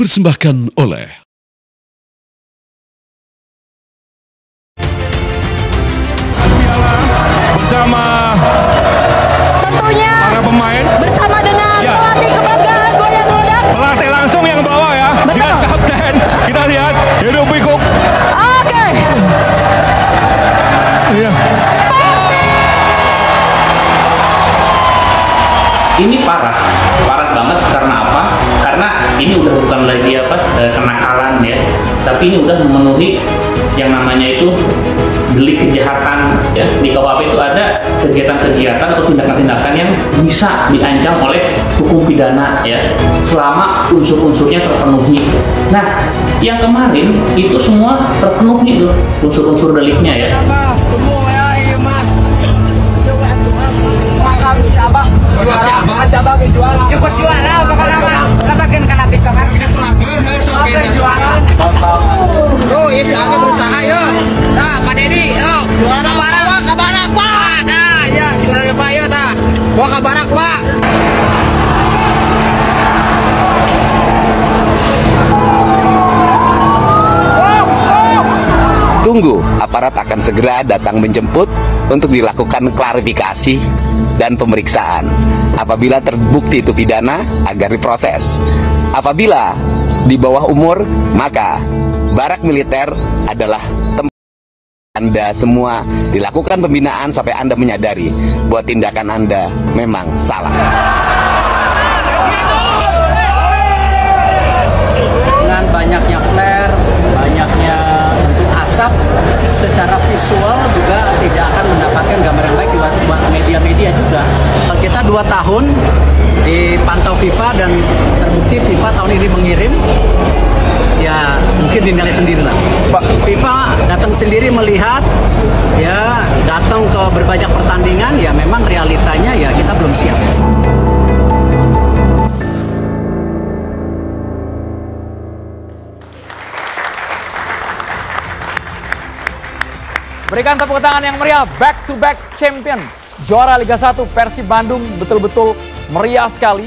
dipersembahkan oleh bersama tentunya para pemain bersama dengan pelatih kebanggaan Boyan Hodak. Pelatih langsung yang bawa ya. Betul. Dengan kapten. Kita lihat Hidup Pikuk. Oke. Iya. Ini parah banget. Karena apa? Karena ini udah bukan lagi kenakalan ya, tapi ini udah memenuhi yang namanya itu delik kejahatan ya. Di KUHP itu ada kegiatan-kegiatan atau tindakan-tindakan yang bisa diancam oleh hukum pidana ya, selama unsur-unsurnya terpenuhi. Nah, yang kemarin itu semua terpenuhi tuh unsur-unsur deliknya ya. Ikut juara pokoknya katakan karena TikTok kan jualan. Oh, iya siapa berusaha yuk. Nah, Pak Dedi, yuk. Juara barang, ke barak, Pak. Nah, ya, juara Pak yuk, tah. Bawa ke barak, Pak. Tunggu, aparat akan segera datang menjemput untuk dilakukan klarifikasi dan pemeriksaan. Apabila terbukti itu pidana, agar diproses. Apabila di bawah umur, maka barak militer adalah tempat Anda semua dilakukan pembinaan sampai Anda menyadari bahwa tindakan Anda memang salah. Dengan banyaknya flare, banyaknya bentuk asap, secara visual juga tidak akan mendapatkan gambar yang baik buat media-media juga. Kita 2 tahun dipantau FIFA dan terbukti FIFA tahun ini mengirim, ya mungkin dinilai sendiri lah. FIFA datang sendiri melihat, ya datang ke berbanyak pertandingan, ya memang realitanya ya kita belum siap. Berikan tepuk tangan yang meriah, back-to-back champion. Juara Liga 1 Persib Bandung betul-betul meriah sekali.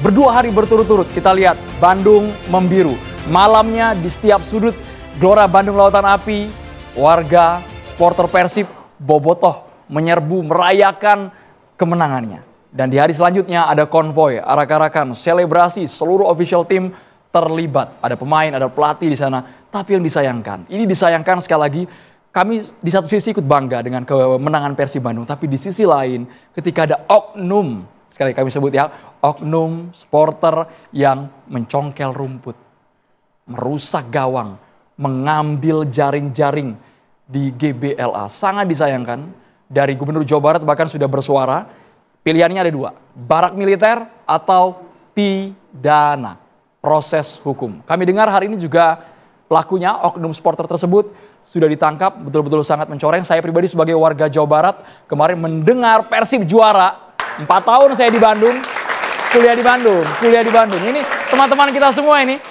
Berdua hari berturut-turut kita lihat Bandung membiru. Malamnya di setiap sudut Gelora Bandung Lautan Api, warga, supporter Persib, bobotoh menyerbu merayakan kemenangannya. Dan di hari selanjutnya ada konvoy, arak-arakan, selebrasi, seluruh official team terlibat. Ada pemain, ada pelatih di sana. Tapi yang disayangkan, ini disayangkan sekali lagi, kami di satu sisi ikut bangga dengan kemenangan Persib Bandung, tapi di sisi lain ketika ada oknum, sekali kami sebut ya, oknum supporter yang mencongkel rumput, merusak gawang, mengambil jaring-jaring di GBLA. Sangat disayangkan. Dari Gubernur Jawa Barat bahkan sudah bersuara, pilihannya ada 2, barak militer atau pidana, proses hukum. Kami dengar hari ini juga pelakunya, oknum supporter tersebut, sudah ditangkap, betul-betul sangat mencoreng. Saya pribadi sebagai warga Jawa Barat, kemarin mendengar Persib juara. 4 tahun saya di Bandung, kuliah di Bandung. Ini teman-teman kita semua ini,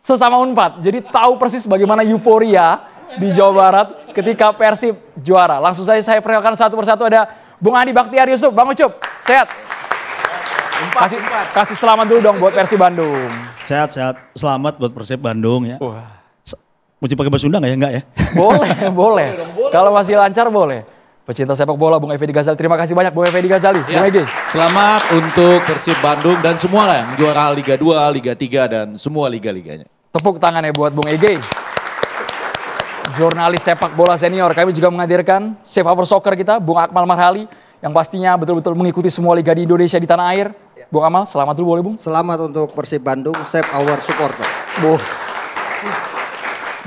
sesama Unpad. Jadi tahu persis bagaimana euforia di Jawa Barat ketika Persib juara. Langsung saja saya perkenalkan satu persatu, ada Bung Adi Baktiar Yusuf. Bang Ucup, sehat? Kasih selamat dulu dong buat Persib Bandung. Sehat-sehat, selamat buat Persib Bandung ya. Wah. Mesti pakai bahasa Sunda nggak ya? Enggak ya? Boleh. Kalau masih lancar boleh. Pecinta sepak bola Bung Effendi Ghazali. Terima kasih banyak Bung Effendi Ghazali. Ya. Bung Egi. Selamat untuk Persib Bandung dan semua lah yang juara Liga 2, Liga 3 dan semua liga-liganya. Tepuk tangannya buat Bung Egi. Jurnalis sepak bola senior. Kami juga menghadirkan Safe Hour Soccer kita, Bung Akmal Marhali, yang pastinya betul-betul mengikuti semua liga di Indonesia di tanah air. Bung Akmal, selamat dulu boleh Bung? Selamat untuk Persib Bandung, Safe Hour Supporter.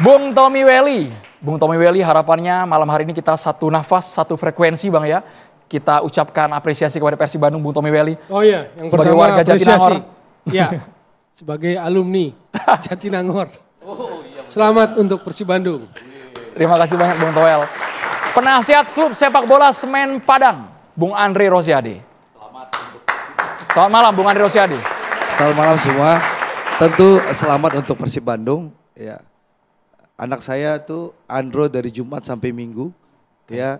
Bung Tommy Welly, harapannya malam hari ini kita satu nafas, satu frekuensi Bang ya. Kita ucapkan apresiasi kepada Persib Bandung, Bung Tommy Welly. Oh iya, yang sebagai pertama warga Jatinangor. Ya, sebagai alumni Jatinangor. Selamat untuk Persib Bandung. Terima kasih banyak Bung Toel. Penasihat klub sepak bola Semen Padang, Bung Andre Rosiade. Selamat malam Bung Andre Rosiade. Selamat malam semua. Tentu selamat untuk Persib Bandung. Ya, anak saya tuh Andro dari Jumat sampai Minggu ya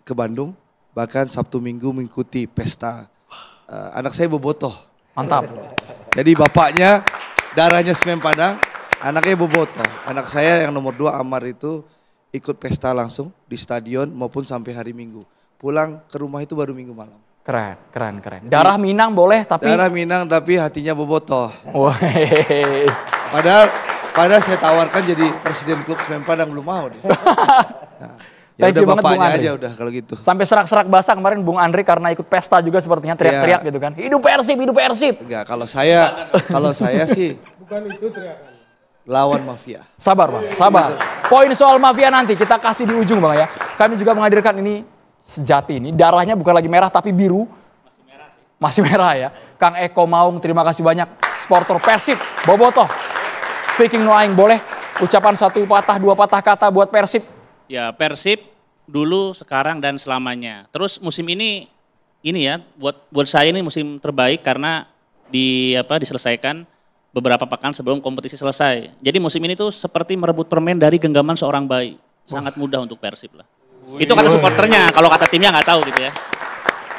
ke Bandung, bahkan Sabtu Minggu mengikuti pesta. Anak saya bobotoh Mantap. Jadi bapaknya darahnya Semen Padang, anaknya Bobotoh. Anak saya yang nomor 2 Amar itu ikut pesta langsung di stadion maupun sampai hari Minggu. Pulang ke rumah itu baru Minggu malam. Keren. Darah Minang boleh tapi... Darah Minang tapi hatinya Bobotoh. Wes. Padahal saya tawarkan jadi presiden klub Semen Padang, belum mau dia. Nah, ya Thank udah you banget, Bung bapaknya Andre. aja udah kalau gitu. Sampai serak-serak basah kemarin Bung Andre karena ikut pesta juga sepertinya teriak-teriak gitu kan. Hidup Persib, hidup Persib. Enggak, kalau saya sih Bukan itu teriakan. lawan mafia. Sabar Bang, sabar. Poin soal mafia nanti kita kasih di ujung Bang ya. Kami juga menghadirkan ini sejati ini. Darahnya bukan lagi merah tapi biru. Masih merah ya. Kang Eko Maung, terima kasih banyak. Supporter Persib, Bobotoh. Speaking no aing, boleh ucapan 1 patah 2 patah kata buat Persib. Ya, Persib dulu, sekarang, dan selamanya. Terus musim ini ya, buat saya ini musim terbaik karena diselesaikan beberapa pekan sebelum kompetisi selesai. Jadi musim ini tuh seperti merebut permen dari genggaman seorang bayi. Sangat mudah untuk Persib lah. Itu kata supporternya, kalau kata timnya nggak tahu gitu ya.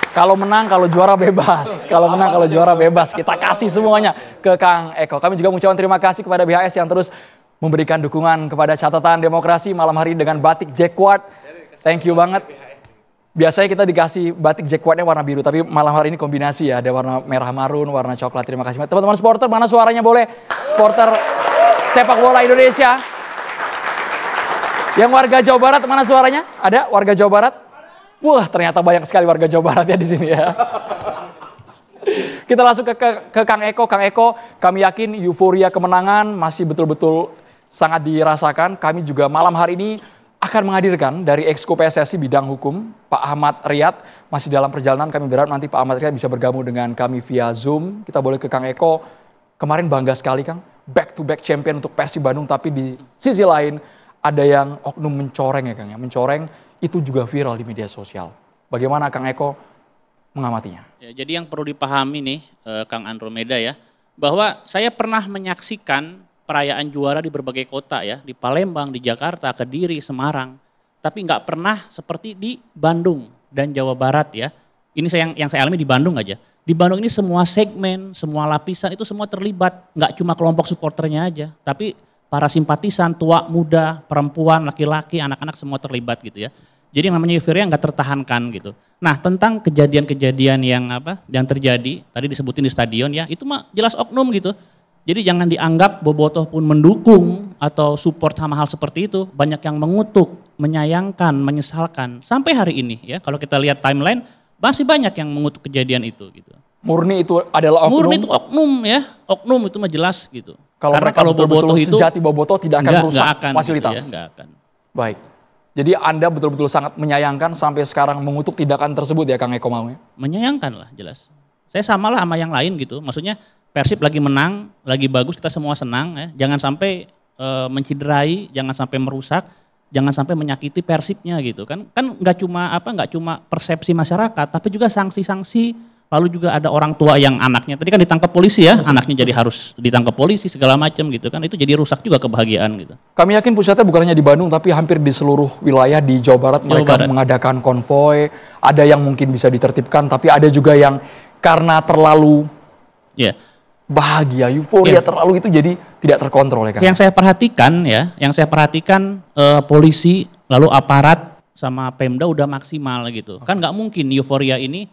Kalau menang, kalau juara bebas. Kalau menang, kalau juara bebas. Kita kasih semuanya ke Kang Eko. Kami juga mengucapkan terima kasih kepada BHS yang terus memberikan dukungan kepada catatan demokrasi malam hari ini dengan batik Jacquard. Thank you banget. Biasanya kita dikasih batik Jacquardnya warna biru, tapi malam hari ini kombinasi ya. Ada warna merah marun, warna coklat. Terima kasih banget. Teman-teman supporter, mana suaranya boleh? Supporter sepak bola Indonesia. Yang warga Jawa Barat, mana suaranya? Ada warga Jawa Barat? Wah, ternyata banyak sekali warga Jawa Barat ya di sini ya. Kita langsung ke Kang Eko. Kang Eko, kami yakin euforia kemenangan masih betul-betul sangat dirasakan. Kami juga malam hari ini akan menghadirkan dari Exco PSSI bidang hukum, Pak Ahmad Riyad. Masih dalam perjalanan, kami berharap nanti Pak Ahmad Riyad bisa bergabung dengan kami via Zoom. Kita boleh ke Kang Eko. Kemarin bangga sekali Kang, back to back champion untuk Persib Bandung, tapi di sisi lain ada yang oknum mencoreng ya Kang ya. Mencoreng itu juga viral di media sosial. Bagaimana Kang Eko mengamatinya? Ya, jadi yang perlu dipahami nih Kang Andromeda ya, bahwa saya pernah menyaksikan perayaan juara di berbagai kota ya, di Palembang, di Jakarta, Kediri, Semarang, tapi nggak pernah seperti di Bandung dan Jawa Barat ya. Ini yang saya alami di Bandung aja. Di Bandung ini semua segmen, semua lapisan itu semua terlibat, nggak cuma kelompok supporternya aja, tapi para simpatisan, tua, muda, perempuan, laki-laki, anak-anak semua terlibat gitu ya. Jadi yang namanya euforia nggak tertahankan gitu. Nah, tentang kejadian-kejadian yang terjadi, tadi disebutin di stadion ya, itu mah jelas oknum gitu. Jadi jangan dianggap Bobotoh pun mendukung atau support sama hal seperti itu. Banyak yang mengutuk, menyayangkan, menyesalkan. Sampai hari ini ya, kalau kita lihat timeline, masih banyak yang mengutuk kejadian itu gitu. Murni itu adalah oknum? Murni itu oknum ya, oknum itu mah jelas gitu. Karena kalau Bobotoh itu sejati Bobotoh tidak akan merusak fasilitas. Gitu ya, nggak akan. Baik. Jadi Anda betul-betul sangat menyayangkan sampai sekarang mengutuk tindakan tersebut ya Kang Eko Maung ya? Menyayangkan lah jelas. Saya samalah sama yang lain gitu. Maksudnya Persib lagi menang, lagi bagus, kita semua senang ya. Jangan sampai menciderai, jangan sampai merusak, jangan sampai menyakiti Persibnya gitu kan. Kan nggak cuma persepsi masyarakat, tapi juga sanksi-sanksi. Lalu juga ada orang tua yang anaknya, tadi kan ditangkap polisi ya, anaknya jadi harus ditangkap polisi segala macam gitu kan, itu jadi rusak juga kebahagiaan gitu. Kami yakin pusatnya bukan hanya di Bandung, tapi hampir di seluruh wilayah di Jawa Barat mereka mengadakan konvoy, ada yang mungkin bisa ditertibkan, tapi ada juga yang karena terlalu bahagia, euforia terlalu itu jadi tidak terkontrol ya kan? Yang saya perhatikan polisi, lalu aparat sama Pemda udah maksimal gitu. Kan nggak mungkin euforia ini,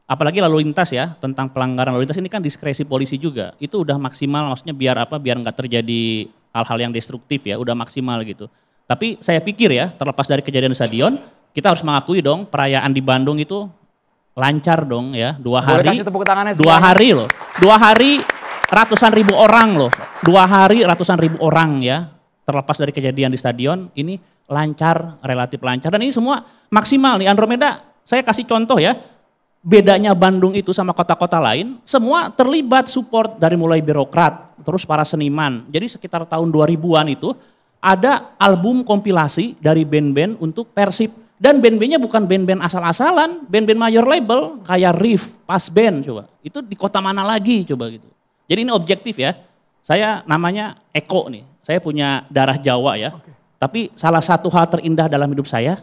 apalagi lalu lintas ya, tentang pelanggaran lalu lintas ini kan diskresi polisi juga. Itu udah maksimal, maksudnya biar nggak terjadi hal-hal yang destruktif ya, udah maksimal gitu. Tapi saya pikir ya, terlepas dari kejadian di stadion, kita harus mengakui dong perayaan di Bandung itu lancar dong ya, 2 hari. Boleh kasih tepuk tangannya 2 hari loh, 2 hari ratusan ribu orang loh, 2 hari ratusan ribu orang ya, terlepas dari kejadian di stadion, ini lancar, relatif lancar. Dan ini semua maksimal nih, Andromeda, saya kasih contoh ya, bedanya Bandung itu sama kota-kota lain, semua terlibat support dari mulai birokrat, terus para seniman. Jadi sekitar tahun 2000-an itu ada album kompilasi dari band-band untuk Persib. Dan band-bandnya bukan band-band asal-asalan, band-band major label kayak Riff, Pas Band coba. Itu di kota mana lagi coba gitu. Jadi ini objektif ya. Saya namanya Eko nih, saya punya darah Jawa ya. Tapi salah satu hal terindah dalam hidup saya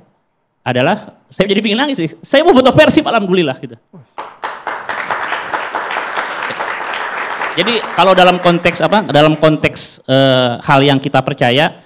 adalah, saya jadi pingin nangis sih, saya mau Bobotoh Persib alhamdulillah gitu. Jadi kalau dalam konteks apa? Dalam konteks hal yang kita percaya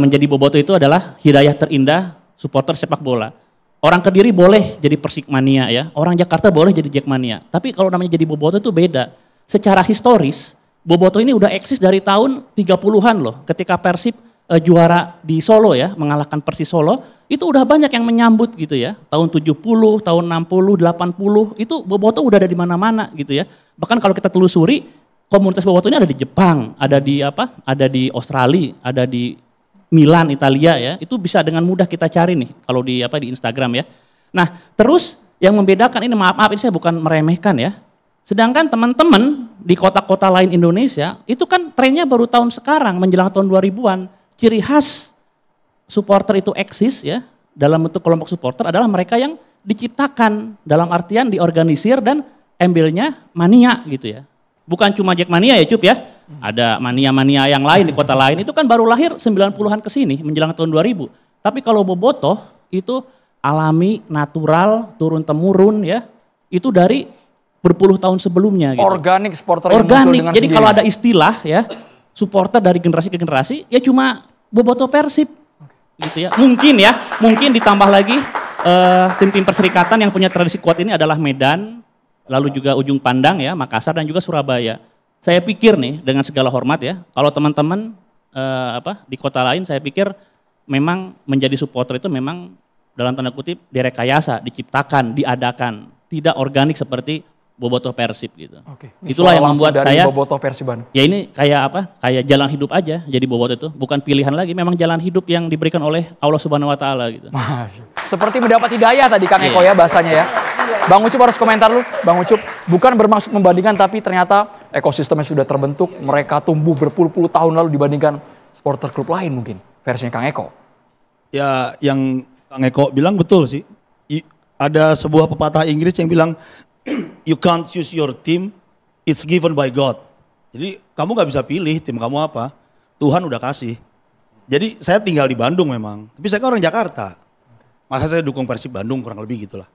menjadi bobotoh itu adalah hidayah terindah supporter sepak bola. Orang Kediri boleh jadi Persikmania ya, orang Jakarta boleh jadi Jackmania. Tapi kalau namanya jadi bobotoh itu beda. Secara historis, bobotoh ini udah eksis dari tahun 30-an loh. Ketika Persib juara di Solo ya, mengalahkan Persis Solo, itu udah banyak yang menyambut gitu ya. Tahun 70, tahun 60, 80, itu bobotoh udah ada di mana-mana gitu ya. Bahkan kalau kita telusuri, komunitas bobotoh ini ada di Jepang, ada di apa? Ada di Australia, ada di Milan, Italia ya. Itu bisa dengan mudah kita cari nih kalau di apa di Instagram ya. Nah, terus yang membedakan ini maaf ini saya bukan meremehkan ya. Sedangkan teman-teman di kota-kota lain Indonesia, itu kan trennya baru tahun sekarang menjelang tahun 2000-an. Ciri khas supporter itu eksis ya, dalam bentuk kelompok supporter adalah mereka yang diciptakan, dalam artian diorganisir dan embelnya mania gitu ya. Bukan cuma Jackmania ya Cup ya, ada mania-mania yang lain di kota lain, itu kan baru lahir 90-an ke sini menjelang tahun 2000. Tapi kalau bobotoh itu alami, natural, turun-temurun ya, itu dari berpuluh tahun sebelumnya gitu. Organik supporter yang muncul Organik, dengan jadi sendirinya. kalau ada istilah ya, supporter dari generasi ke generasi, ya cuma bobotoh Persib. Gitu ya. Mungkin ditambah lagi tim-tim perserikatan yang punya tradisi kuat ini adalah Medan, lalu juga Ujung Pandang ya, Makassar dan juga Surabaya. Saya pikir nih dengan segala hormat ya, kalau teman-teman di kota lain saya pikir memang menjadi supporter itu memang dalam tanda kutip direkayasa, diciptakan, diadakan, tidak organik seperti bobotoh Persib gitu. Oke. Itulah yang membuat saya bobotoh Persiban. Ya ini kayak apa? Kayak jalan hidup aja jadi bobotoh itu, bukan pilihan lagi, memang jalan hidup yang diberikan oleh Allah Subhanahu wa taala gitu. Seperti mendapat hidayah tadi Kang Eko ya bahasanya ya. Bang Ucup harus komentar lu, Bang Ucup. Bukan bermaksud membandingkan tapi ternyata ekosistemnya sudah terbentuk, mereka tumbuh berpuluh-puluh tahun lalu dibandingkan supporter klub lain mungkin. Versinya Kang Eko. Ya yang Kang Eko bilang betul sih. Ada sebuah pepatah Inggris yang bilang you can't choose your team, it's given by God. Jadi kamu gak bisa pilih tim kamu apa, Tuhan udah kasih. Jadi saya tinggal di Bandung memang, tapi saya kan orang Jakarta. Masa saya dukung Persib Bandung kurang lebih gitulah.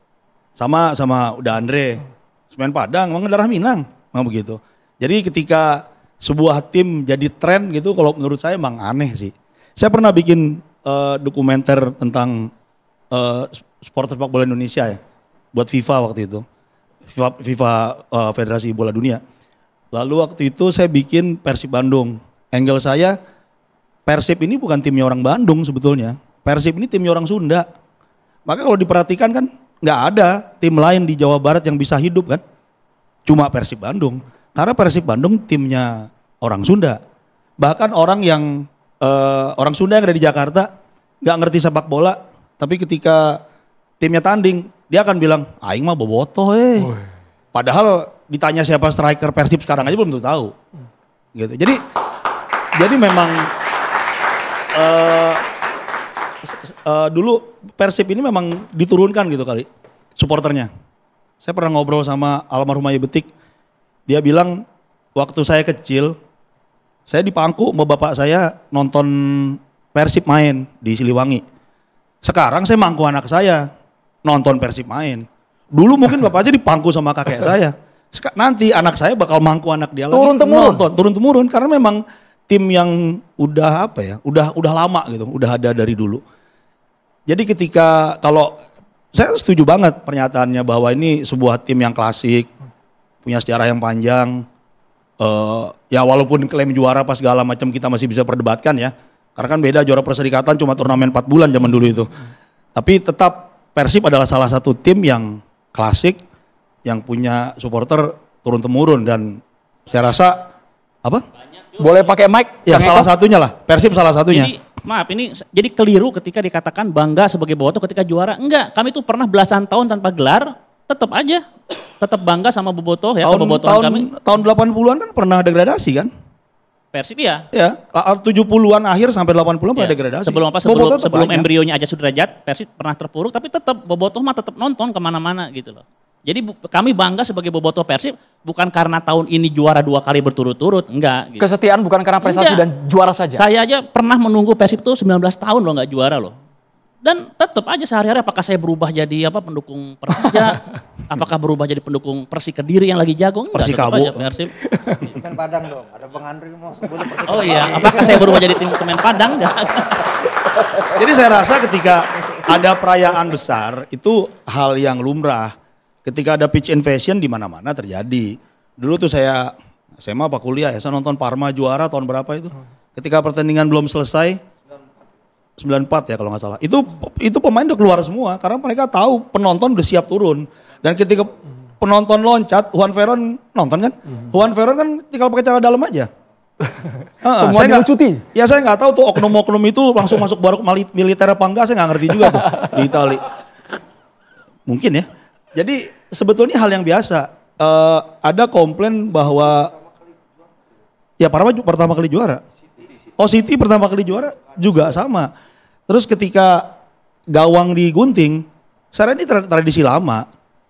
Sama udah Andre, Semen Padang, emang darah Minang, emang begitu. Jadi ketika sebuah tim jadi tren gitu, kalau menurut saya emang aneh sih. Saya pernah bikin dokumenter tentang supporter sepak bola Indonesia ya, buat FIFA waktu itu. FIFA Federasi Bola Dunia. Lalu waktu itu saya bikin Persib Bandung. Angle saya, Persib ini bukan timnya orang Bandung sebetulnya. Persib ini timnya orang Sunda. Maka kalau diperhatikan kan nggak ada tim lain di Jawa Barat yang bisa hidup kan. Cuma Persib Bandung. Karena Persib Bandung timnya orang Sunda. Bahkan orang Sunda yang ada di Jakarta nggak ngerti sepak bola. Tapi ketika timnya tanding, dia akan bilang, aing mah bobotoh Padahal ditanya siapa striker Persib sekarang aja belum tahu. Gitu. Jadi memang dulu Persib ini memang diturunkan gitu kali supporternya. Saya pernah ngobrol sama almarhum Ayah Betik. Dia bilang waktu saya kecil, saya di Pangku sama bapak saya nonton Persib main di Siliwangi. Sekarang saya mangku anak saya nonton Persib main. Dulu mungkin bapak aja dipangku sama kakek saya. Nanti anak saya bakal mangku anak dia lagi nonton. Turun temurun karena memang tim yang udah apa ya, udah lama gitu, udah ada dari dulu. Jadi ketika kalau saya setuju banget pernyataannya bahwa ini sebuah tim yang klasik, punya sejarah yang panjang. Ya walaupun klaim juara pas segala macam kita masih bisa perdebatkan ya. Karena kan beda, juara perserikatan cuma turnamen 4 bulan zaman dulu itu. Tapi tetap Persib adalah salah satu tim yang klasik, yang punya supporter turun-temurun dan saya rasa apa? Boleh pakai mic? Ya salah satunya lah, Persib salah satunya. Jadi maaf ini jadi keliru ketika dikatakan bangga sebagai bobotoh ketika juara. Enggak, kami tuh pernah belasan tahun tanpa gelar, tetap aja. Tetap bangga sama bobotoh ya, kebobotohan kami. Tahun 80-an kan pernah degradasi kan? Persib ya? Ya, 70-an akhir sampai 80-an pernah degradasi. Sebelum embrionya aja sudrajat, Persib pernah terpuruk, tapi tetap bobotoh mah tetap nonton kemana-mana gitu loh. Jadi kami bangga sebagai bobotoh Persib bukan karena tahun ini juara 2 kali berturut-turut, enggak. Gitu. Kesetiaan bukan karena prestasi dan juara saja? Saya aja pernah menunggu Persib tuh 19 tahun loh nggak juara loh. Dan tetap aja sehari-hari apakah saya berubah jadi pendukung Persija, apakah berubah jadi pendukung Persi Kediri yang lagi jago? Enggak, Persikabo. tetap aja Persib. Semen Padang dong, ada Bang Andri mau sebutnya Persib. Oh iya, apakah saya berubah jadi tim Semen Padang? Enggak. Jadi saya rasa ketika ada perayaan besar itu hal yang lumrah. Ketika ada pitch invasion di mana-mana terjadi. Dulu tuh saya SMA apa kuliah ya, saya nonton Parma juara tahun berapa itu. Ketika pertandingan belum selesai 94 ya kalau nggak salah. Itu pemain udah keluar semua karena mereka tahu penonton udah siap turun. Dan ketika penonton loncat, Juan Ferron nonton kan? Juan Ferron kan tinggal pakai celana dalam aja. Semua dilucuti. Ya saya nggak tahu tuh oknum-oknum itu langsung masuk baruk militer apa enggak, saya nggak ngerti juga tuh di Itali. Mungkin ya. Jadi sebetulnya hal yang biasa. Ada komplain bahwa ya Parma pertama kali juara. Oh City pertama kali juara juga sama. Terus ketika gawang digunting, saya ini tradisi lama.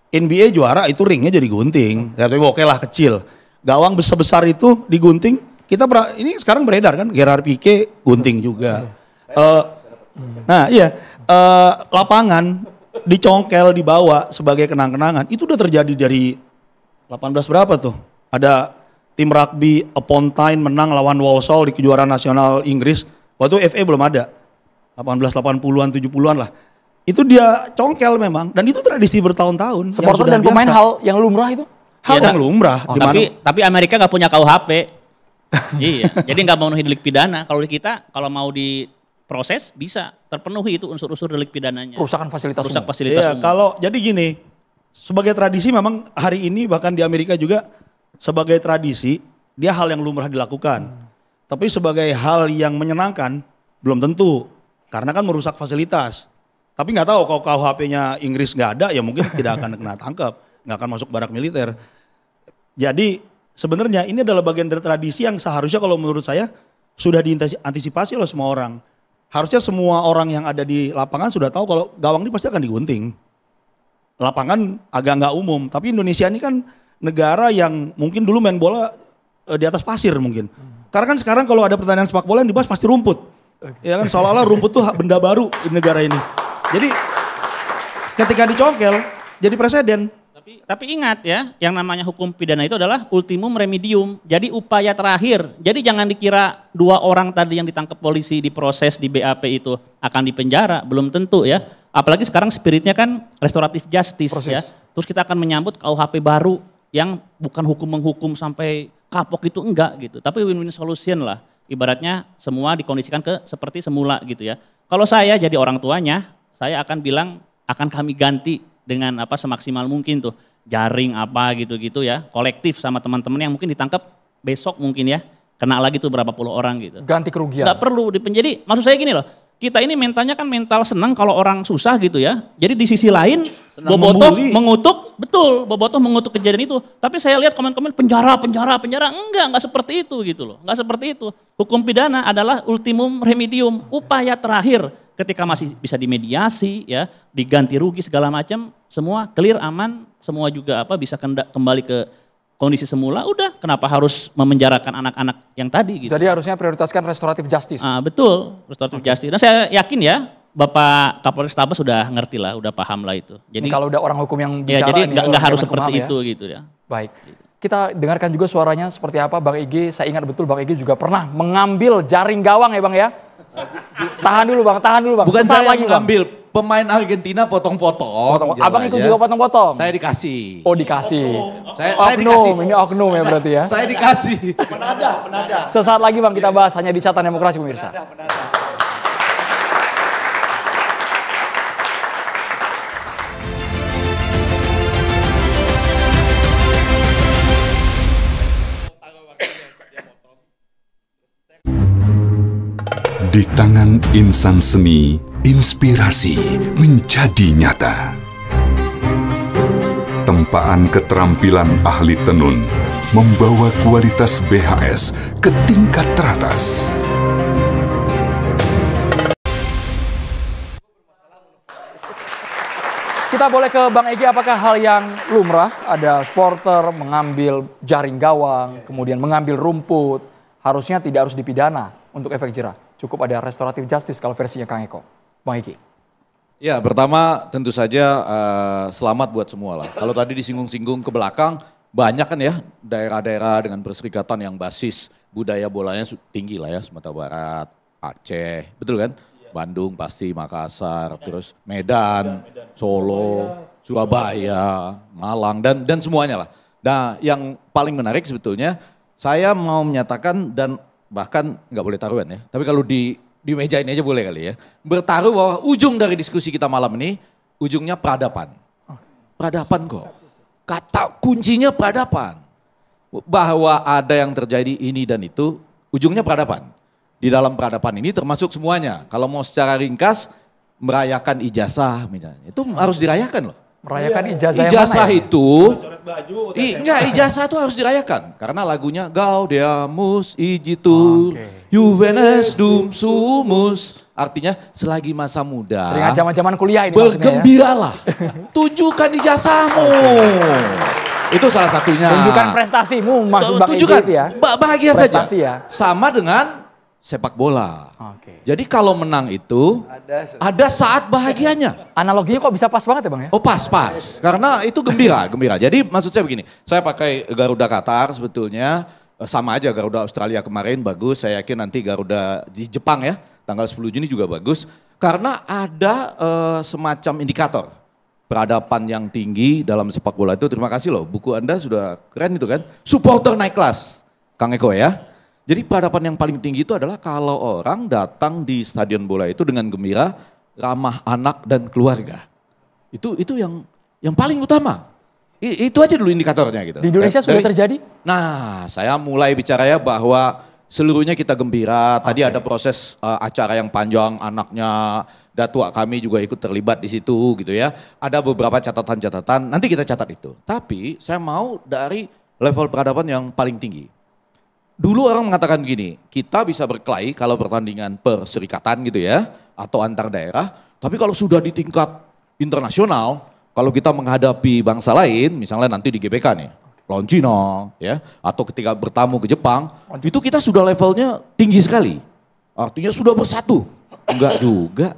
NBA juara itu ringnya jadi gunting. Ya tapi oke lah kecil. Gawang besar itu digunting. Ini sekarang beredar kan, Gerard Pique gunting juga. Lapangan dicongkel dibawa sebagai kenang-kenangan. Itu udah terjadi dari 18 berapa tuh? Ada tim rugby Upon Tyne menang lawan Walsall di kejuaraan nasional Inggris. Waktu FA belum ada. 1880-an, 70-an lah. Itu dia congkel memang. Dan itu tradisi bertahun-tahun. Supporter dan pemain hal yang lumrah itu? Hal yang lumrah. Tapi Amerika nggak punya KUHP. Iya, jadi nggak memenuhi delik pidana. Kalau di kita, kalau mau diproses bisa terpenuhi itu unsur-unsur delik pidananya. Perusakan fasilitas Rusak umum. fasilitas Iya, umum. kalau jadi gini, sebagai tradisi memang hari ini bahkan di Amerika juga sebagai tradisi dia hal yang lumrah dilakukan. Tapi sebagai hal yang menyenangkan belum tentu, karena kan merusak fasilitas. Tapi nggak tahu kalau KUHP-nya Inggris nggak ada, ya mungkin tidak akan kena tangkap, nggak akan masuk barak militer. Jadi sebenarnya ini adalah bagian dari tradisi yang seharusnya kalau menurut saya sudah diantisipasi oleh semua orang. Harusnya semua orang yang ada di lapangan sudah tahu kalau gawang ini pasti akan digunting. Lapangan agak nggak umum, tapi Indonesia ini kan negara yang mungkin dulu main bola di atas pasir mungkin. Karena kan sekarang kalau ada pertandingan sepak bola yang dibahas pasti rumput. Ya kan seolah-olah rumput tuh benda baru di negara ini. Jadi ketika dicongkel jadi presiden. Tapi ingat ya, yang namanya hukum pidana itu adalah ultimum remedium. Jadi upaya terakhir. Jadi jangan dikira 2 orang tadi yang ditangkap polisi diproses di BAP itu akan dipenjara, belum tentu ya. Apalagi sekarang spiritnya kan restoratif justice ya. Terus kita akan menyambut KUHP baru yang bukan hukum-menghukum sampai kapok itu enggak gitu. Tapi win-win solution lah. Ibaratnya semua dikondisikan ke seperti semula gitu ya. Kalau saya jadi orang tuanya, saya akan bilang akan kami ganti dengan semaksimal mungkin tuh. Jaring apa gitu-gitu ya. Kolektif sama teman-teman yang mungkin ditangkap besok mungkin ya. Kena lagi tuh berapa puluh orang gitu. Ganti kerugian. Nggak perlu dipenjara. Maksud saya gini loh. Kita ini mentalnya kan mental senang kalau orang susah gitu ya. Jadi di sisi lain Bobotoh mengutuk, betul, Bobotoh mengutuk kejadian itu. Tapi saya lihat komen-komen penjara. Enggak seperti itu gitu loh. Enggak seperti itu. Hukum pidana adalah ultimum remedium, upaya terakhir ketika masih bisa dimediasi ya, diganti rugi segala macam, semua clear aman, semua juga bisa kembali ke kondisi semula, udah kenapa harus memenjarakan anak-anak yang tadi gitu. Jadi harusnya prioritaskan restoratif justice. Betul, restoratif justice. Dan saya yakin ya, Bapak Kapolres Tabes sudah ngerti lah, udah paham lah itu. Jadi ini kalau udah orang hukum yang bicara, ya, jadi nggak harus seperti ya. itu gitu ya. Baik, kita dengarkan juga suaranya seperti apa. Bang Egy, saya ingat betul Bang Egy juga pernah mengambil jaring gawang ya Bang ya. Tahan dulu Bang. Bukan saya yang mengambil, pemain Argentina potong-potong. Abang ikut juga potong-potong? Saya dikasih. Oh dikasih. Saya dikasih. Ini oknum ya berarti ya. Saya dikasih. Penada. Sesaat lagi Bang kita bahas hanya di Catatan Demokrasi pemirsa. Di tangan insan seni, inspirasi menjadi nyata. Tempaan keterampilan ahli tenun membawa kualitas BHS ke tingkat teratas. Kita boleh ke Bang Egy, apakah hal yang lumrah ada supporter mengambil jaring gawang, kemudian mengambil rumput, harusnya tidak harus dipidana untuk efek jerah? Cukup ada restoratif justice kalau versinya Kang Eko. Bang Egy. Ya, pertama tentu saja selamat buat semua lah. Kalau tadi disinggung-singgung ke belakang, banyak kan ya daerah-daerah dengan perserikatan yang basis budaya bolanya tinggi lah ya, Sumatera Barat, Aceh, betul kan? Bandung pasti, Makassar, terus Medan, Solo, Surabaya, Malang, dan semuanya lah. Nah, yang paling menarik sebetulnya, saya mau menyatakan dan bahkan nggak boleh taruhan ya, tapi kalau di meja ini aja boleh kali ya. Bertaruh bahwa ujung dari diskusi kita malam ini, ujungnya peradaban. Peradaban kok. Kata kuncinya peradaban. Bahwa ada yang terjadi ini dan itu, ujungnya peradaban. Di dalam peradaban ini termasuk semuanya. Kalau mau secara ringkas, merayakan ijazah misalnya. Itu harus dirayakan loh. Merayakan ijazah yang Ijazah mana ya? itu, ijazah itu harus dirayakan. Karena lagunya Gaudeamus Igitur, Juvenes Dum Sumus. Artinya selagi masa muda, Teringat zaman-zaman kuliah ini bergembiralah. Tunjukkan ijazahmu. Itu salah satunya. Tunjukkan prestasimu maksud Bang Egy Tunjukkan, itu ya. bahagia Prestasi saja. ya. Sama dengan sepak bola. Jadi kalau menang itu ada saat bahagianya. Analoginya kok bisa pas banget ya Bang ya? Oh pas. Karena itu gembira. Jadi maksud saya begini, saya pakai Garuda Qatar sebetulnya sama aja Garuda Australia kemarin bagus. Saya yakin nanti Garuda di Jepang ya, tanggal 10 Juni juga bagus. Karena ada semacam indikator peradaban yang tinggi dalam sepak bola itu. Terima kasih loh, buku Anda sudah keren itu kan. Supporter naik kelas, Kang Eko ya. Jadi peradaban yang paling tinggi itu adalah kalau orang datang di stadion bola itu dengan gembira, ramah anak dan keluarga. Itu yang paling utama. Itu aja dulu indikatornya gitu. Di Indonesia sudah terjadi? Nah, saya mulai bicara ya bahwa seluruhnya kita gembira. Tadi ada proses acara yang panjang, anaknya datua kami juga ikut terlibat di situ gitu ya. Ada beberapa catatan-catatan, nanti kita catat itu. Tapi saya mau dari level peradaban yang paling tinggi. Dulu orang mengatakan gini, kita bisa berkelahi kalau pertandingan perserikatan gitu ya, atau antar daerah. Tapi kalau sudah di tingkat internasional, kalau kita menghadapi bangsa lain, misalnya nanti di GBK nih, lawan Cina ya, atau ketika bertamu ke Jepang, itu kita sudah levelnya tinggi sekali. Artinya sudah bersatu. Enggak juga.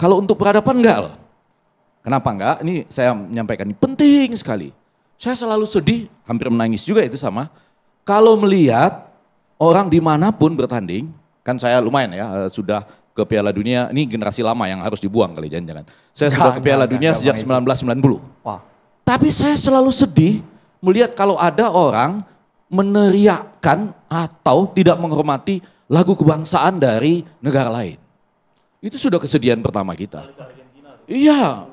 Kalau untuk peradaban enggak loh. Kenapa enggak? Ini saya menyampaikan, ini penting sekali. Saya selalu sedih, hampir menangis juga itu sama. Kalau melihat orang dimanapun bertanding, kan saya lumayan ya, sudah ke Piala Dunia, ini generasi lama yang harus dibuang kali jangan-jangan. Saya sudah ke Piala Dunia sejak 1990. Wah. Tapi saya selalu sedih melihat kalau ada orang meneriakkan atau tidak menghormati lagu kebangsaan dari negara lain. Itu sudah kesedihan pertama kita. Iya.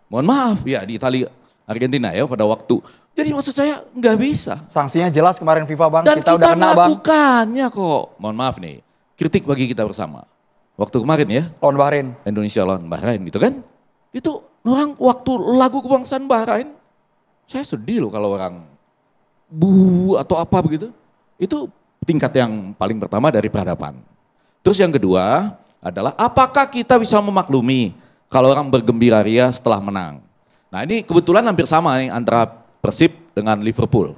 Mohon maaf, ya di Italia, Argentina ya pada waktu. Jadi maksud saya nggak bisa. Sanksinya jelas kemarin FIFA Bang, Dan kita udah kena Bang. melakukannya kok. Mohon maaf nih, kritik bagi kita bersama. Waktu kemarin ya. Lawan Bahrain. Indonesia lawan Bahrain gitu kan. Itu orang waktu lagu kebangsaan Bahrain, saya sedih loh kalau orang bu atau apa begitu. Itu tingkat yang paling pertama dari peradaban. Terus yang kedua adalah apakah kita bisa memaklumi kalau orang bergembira ria setelah menang. Nah ini kebetulan hampir sama nih antara Persib dengan Liverpool.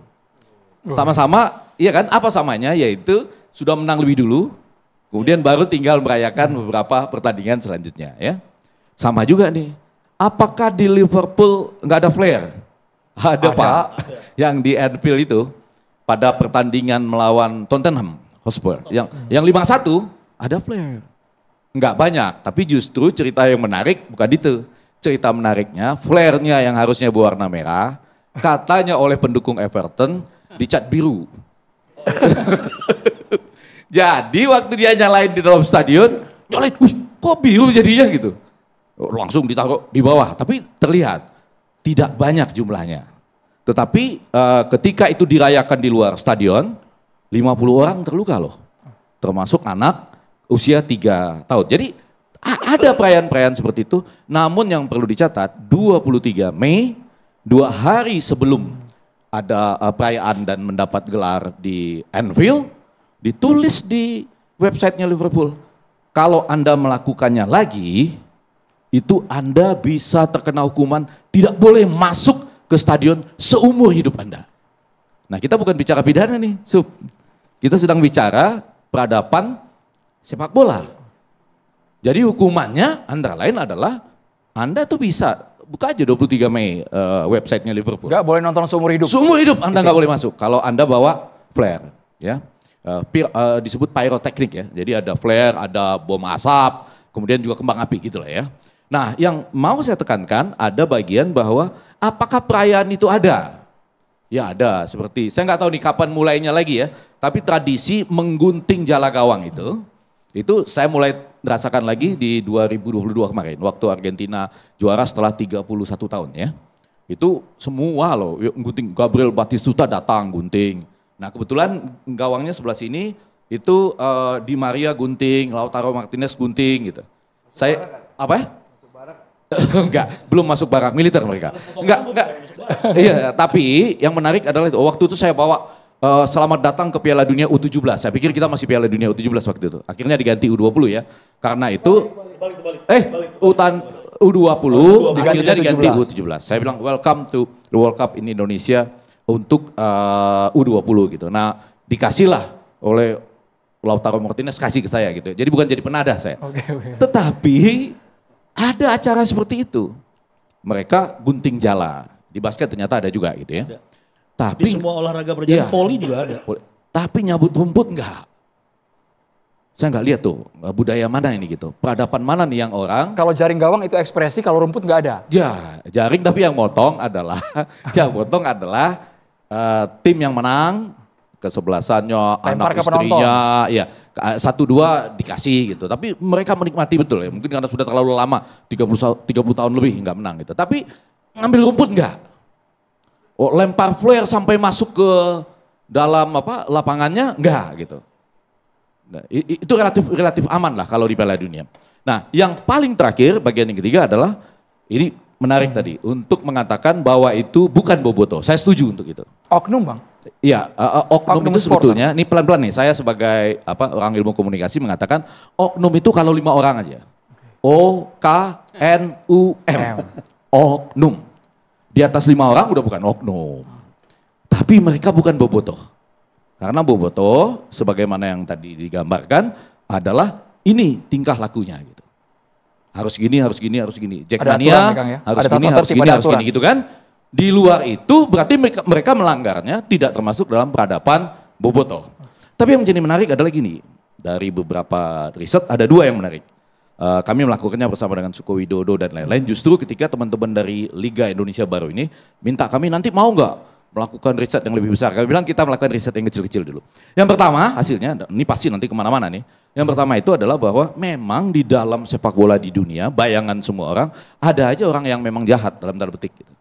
Sama-sama, iya kan? Apa samanya? Yaitu sudah menang lebih dulu, kemudian baru tinggal merayakan beberapa pertandingan selanjutnya. Ya, sama juga nih. Apakah di Liverpool nggak ada flare? Ada Pak. Yang di Anfield itu pada pertandingan melawan Tottenham Hotspur, yang 5-1 ada flare. Nggak banyak, tapi justru cerita yang menarik bukan itu. Cerita menariknya, flare-nya yang harusnya berwarna merah, katanya oleh pendukung Everton dicat biru. Jadi waktu dia nyalain di dalam stadion, nyalain, kok biru jadinya gitu. Langsung ditaruh di bawah, tapi terlihat tidak banyak jumlahnya. Tetapi ketika itu dirayakan di luar stadion, 50 orang terluka loh. Termasuk anak usia 3 tahun. Jadi ada perayaan-perayaan seperti itu, namun yang perlu dicatat 23 Mei, 2 hari sebelum ada perayaan dan mendapat gelar di Anfield, ditulis di websitenya Liverpool, kalau Anda melakukannya lagi, itu Anda bisa terkena hukuman, tidak boleh masuk ke stadion seumur hidup Anda. Nah kita bukan bicara pidana nih, Sub. Kita sedang bicara peradaban sepak bola. Jadi hukumannya antara lain adalah Anda tuh bisa buka aja 23 Mei websitenya Liverpool. Nggak boleh nonton seumur hidup. Seumur hidup Anda nggak boleh masuk kalau Anda bawa flare, ya. Disebut pyroteknik ya. Jadi ada flare, ada bom asap, kemudian juga kembang api gitu lah ya. Nah, yang mau saya tekankan ada bagian bahwa apakah perayaan itu ada? Ya ada, seperti saya nggak tahu nih kapan mulainya lagi ya. Tapi tradisi menggunting jala gawang itu saya mulai merasakan lagi di 2022 kemarin waktu Argentina juara setelah 31 tahun ya. Itu semua loh gunting, Gabriel Batistuta datang gunting. Nah kebetulan gawangnya sebelah sini itu Di Maria gunting, Lautaro Martinez gunting gitu. Saya apa ya? Enggak, belum masuk barak militer mereka. Enggak. Iya, tapi yang menarik adalah itu. Waktu itu saya bawa selamat datang ke Piala Dunia U17. Saya pikir kita masih Piala Dunia U17 waktu itu. Akhirnya diganti U20 ya. Karena itu U20 akhirnya diganti U17. Saya bilang welcome to the World Cup in Indonesia untuk U20 gitu. Nah, dikasihlah oleh Lautaro Martinez kasih ke saya gitu. Jadi bukan jadi penadah saya. Tetapi ada acara seperti itu. Mereka gunting jala. Di basket ternyata ada juga gitu ya. Tapi di semua olahraga berjalan volley juga ada. Tapi nyabut rumput enggak. Saya enggak lihat tuh budaya mana ini gitu. Peradaban mana nih yang orang. Kalau jaring gawang itu ekspresi, kalau rumput enggak ada. Ya, jaring tapi yang motong adalah tim yang menang, kesebelasannya, anak istrinya, ya 1-2 dikasih gitu. Tapi mereka menikmati betul ya. Mungkin karena sudah terlalu lama, 30 tahun lebih enggak menang gitu. Tapi ngambil rumput enggak. Lempar flare sampai masuk ke dalam lapangannya enggak gitu. Nah, itu relatif aman lah kalau di Piala Dunia. Nah, yang paling terakhir bagian yang ketiga adalah ini menarik tadi untuk mengatakan bahwa itu bukan boboto. Saya setuju untuk itu. Oknum, Bang. Iya, oknum itu sebetulnya ini pelan-pelan nih. Saya sebagai orang ilmu komunikasi mengatakan oknum itu kalau 5 orang aja. OKNUM. Oknum. Di atas 5 orang udah bukan oknum. Tapi mereka bukan bobotoh. Karena bobotoh sebagaimana yang tadi digambarkan adalah ini tingkah lakunya gitu. Harus gini, harus gini, harus gini. Jackmania harus gini gitu kan. Di luar itu berarti mereka melanggarnya tidak termasuk dalam peradaban bobotoh. Tapi yang menjadi menarik adalah gini. Dari beberapa riset ada 2 yang menarik. Kami melakukannya bersama dengan Suko Widodo dan lain-lain. Justru ketika teman-teman dari Liga Indonesia Baru ini minta kami nanti mau nggak melakukan riset yang lebih besar. Kami bilang kita melakukan riset yang kecil-kecil dulu. Yang pertama hasilnya, ini pasti nanti kemana-mana nih. Yang pertama itu adalah bahwa memang di dalam sepak bola di dunia, bayangan semua orang, ada aja orang yang memang jahat dalam tanda petik. Gitu.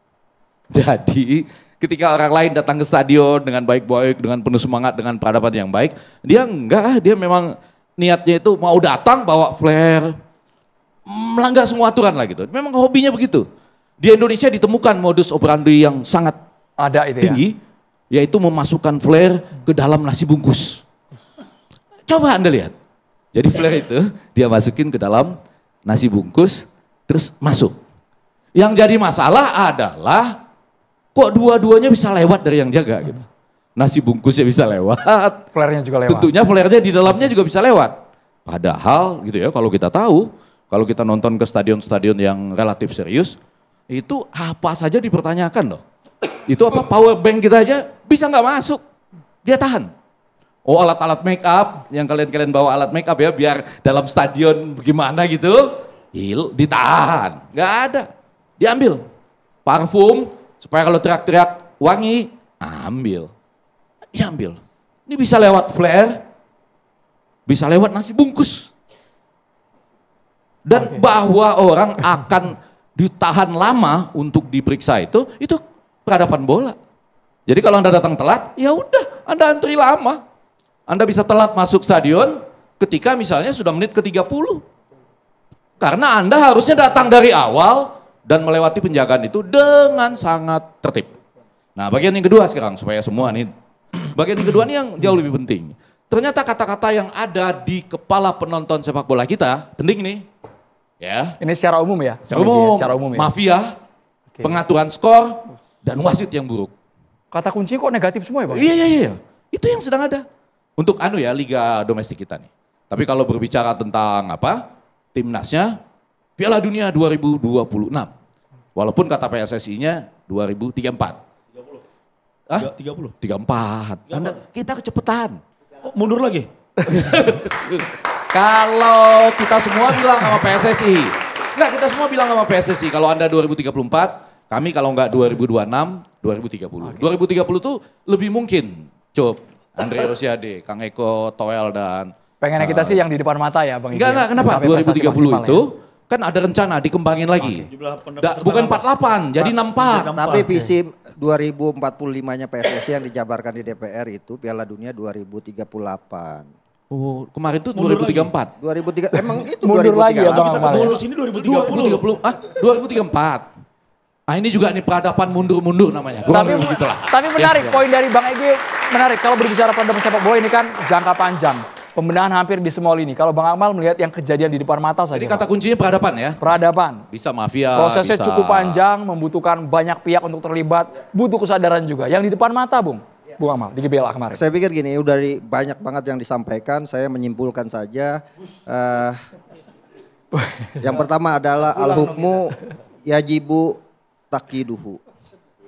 Jadi ketika orang lain datang ke stadion dengan baik-baik, dengan penuh semangat, dengan peradaban yang baik, dia enggak, dia memang niatnya itu mau datang bawa flare, melanggar semua aturan lah gitu. Memang hobinya begitu. Di Indonesia ditemukan modus operandi yang sangat ada itu tinggi, yaitu memasukkan flare ke dalam nasi bungkus. Coba Anda lihat. Jadi flare itu dia masukin ke dalam nasi bungkus, terus masuk. Yang jadi masalah adalah kok dua-duanya bisa lewat dari yang jaga gitu. Nasi bungkusnya bisa lewat, flare-nya juga lewat. Tentunya flare-nya di dalamnya juga bisa lewat. Padahal gitu ya, kalau kita tahu, kalau kita nonton ke stadion-stadion yang relatif serius, itu apa saja dipertanyakan loh. Itu power bank kita aja bisa nggak masuk, dia tahan. Oh alat-alat make up, yang kalian bawa alat make up ya, biar dalam stadion bagaimana gitu, ditahan, nggak ada, diambil. Parfum, supaya kalau teriak-teriak wangi, diambil. Ini bisa lewat flare, bisa lewat nasi bungkus. Dan bahwa orang akan ditahan lama untuk diperiksa itu peradaban bola. Jadi kalau Anda datang telat, ya udah Anda antri lama. Anda bisa telat masuk stadion ketika misalnya sudah menit ke-30. Karena Anda harusnya datang dari awal dan melewati penjagaan itu dengan sangat tertib. Nah, bagian yang kedua sekarang supaya semua nih, bagian yang kedua nih yang jauh lebih penting. Ternyata kata-kata yang ada di kepala penonton sepak bola kita penting nih. Ya. Ini secara umum ya? Secara umum ya. Mafia, pengaturan skor, dan wasit yang buruk. Kata kuncinya kok negatif semua ya Bang? Iya. Itu yang sedang ada. Untuk liga domestik kita nih. Tapi kalau berbicara tentang timnasnya Piala Dunia 2026. Walaupun kata PSSI-nya 2034. 30. 34. Kita kecepatan. Oh, mundur lagi? Kalau kita semua bilang sama PSSI. Enggak, kita semua bilang sama PSSI. Kalau Anda 2034, kami kalau enggak 2026, 2030. 2030 tuh lebih mungkin. Coba Andre Rosiade, Kang Eko, Toel dan... Pengennya kita sih yang di depan mata ya Bang. Enggak, kenapa? 2030 itu kan ada rencana dikembangin lagi. Bukan 48, jadi 64. Tapi visi 2045-nya PSSI yang dijabarkan di DPR itu Piala Dunia 2038. Oh, kemarin tuh 2034. 2003 emang itu Mundur 2038. lagi ya, Bang Amal. Di sini 2030. 2034. Ini juga nih peradaban mundur-mundur namanya. Tapi menarik, poin dari Bang Egy menarik. Kalau berbicara peradaban sepak bola ini kan jangka panjang. Pembenahan hampir di semua lini. Kalau Bang Akmal melihat yang kejadian di depan mata saja. Jadi kata kuncinya peradaban ya? Peradaban. Bisa mafia. Prosesnya bisa... cukup panjang, membutuhkan banyak pihak untuk terlibat. Butuh kesadaran juga. Yang di depan mata Bung Akmal, di GBLA kemarin. Saya pikir gini, udah banyak banget yang disampaikan. Saya menyimpulkan saja. Yang pertama adalah al-hukmu yajibu taqiduhu.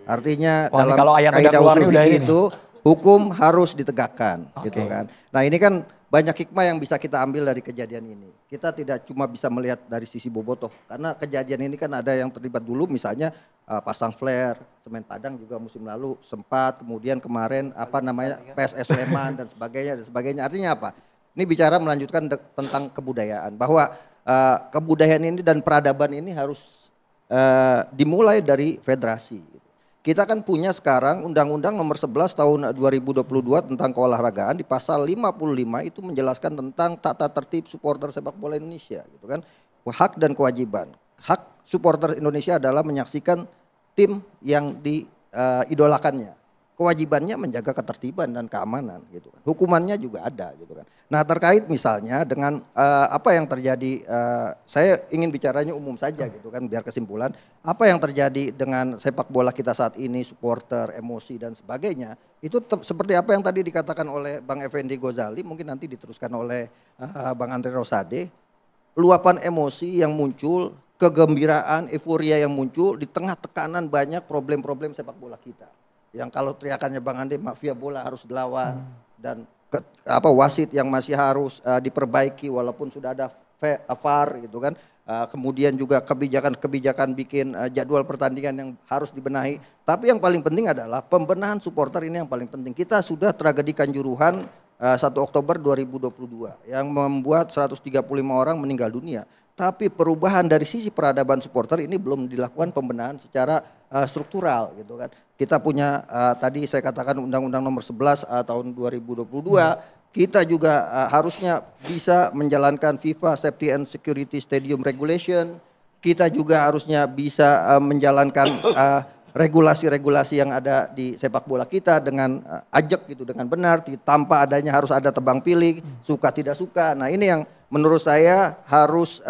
Artinya dalam kaidah usul fikih itu hukum harus ditegakkan, gitu kan. Nah ini kan banyak hikmah yang bisa kita ambil dari kejadian ini. Kita tidak cuma bisa melihat dari sisi bobotoh, karena kejadian ini kan ada yang terlibat dulu, misalnya pasang flare, Semen Padang juga musim lalu sempat, kemudian kemarin PSS Sleman dan sebagainya. Artinya apa? Ini bicara melanjutkan tentang kebudayaan, bahwa kebudayaan ini dan peradaban ini harus dimulai dari federasi. Kita kan punya sekarang Undang-Undang Nomor 11 Tahun 2022 tentang keolahragaan, di pasal 55 itu menjelaskan tentang tata tertib supporter sepak bola Indonesia, gitu kan. Hak dan kewajiban. Hak supporter Indonesia adalah menyaksikan tim yang diidolakannya. Kewajibannya menjaga ketertiban dan keamanan, gitu kan. Hukumannya juga ada, gitu kan. Nah, terkait misalnya dengan apa yang terjadi, saya ingin bicaranya umum saja, gitu kan, biar kesimpulan. Apa yang terjadi dengan sepak bola kita saat ini, supporter, emosi dan sebagainya, itu seperti apa yang tadi dikatakan oleh Bang Effendi Ghazali, mungkin nanti diteruskan oleh Bang Andre Rosade, luapan emosi yang muncul, kegembiraan, euforia yang muncul di tengah tekanan banyak problem-problem sepak bola kita. Yang kalau teriakannya Bang Ande, mafia bola harus dilawan dan wasit yang masih harus diperbaiki walaupun sudah ada VAR, gitu kan. Kemudian juga kebijakan bikin jadwal pertandingan yang harus dibenahi. Tapi yang paling penting adalah pembenahan supporter, ini yang paling penting. Kita sudah tragedi Kanjuruhan 1 Oktober 2022 yang membuat 135 orang meninggal dunia. Tapi perubahan dari sisi peradaban supporter ini belum dilakukan pembenahan secara struktural, gitu kan. Kita punya tadi saya katakan Undang-Undang Nomor 11 tahun 2022. Kita juga harusnya bisa menjalankan FIFA Safety and Security Stadium Regulation. Kita juga harusnya bisa menjalankan regulasi-regulasi yang ada di sepak bola kita dengan ajak, gitu, dengan benar, tanpa adanya harus ada tebang pilih, suka tidak suka. Nah ini yang menurut saya harus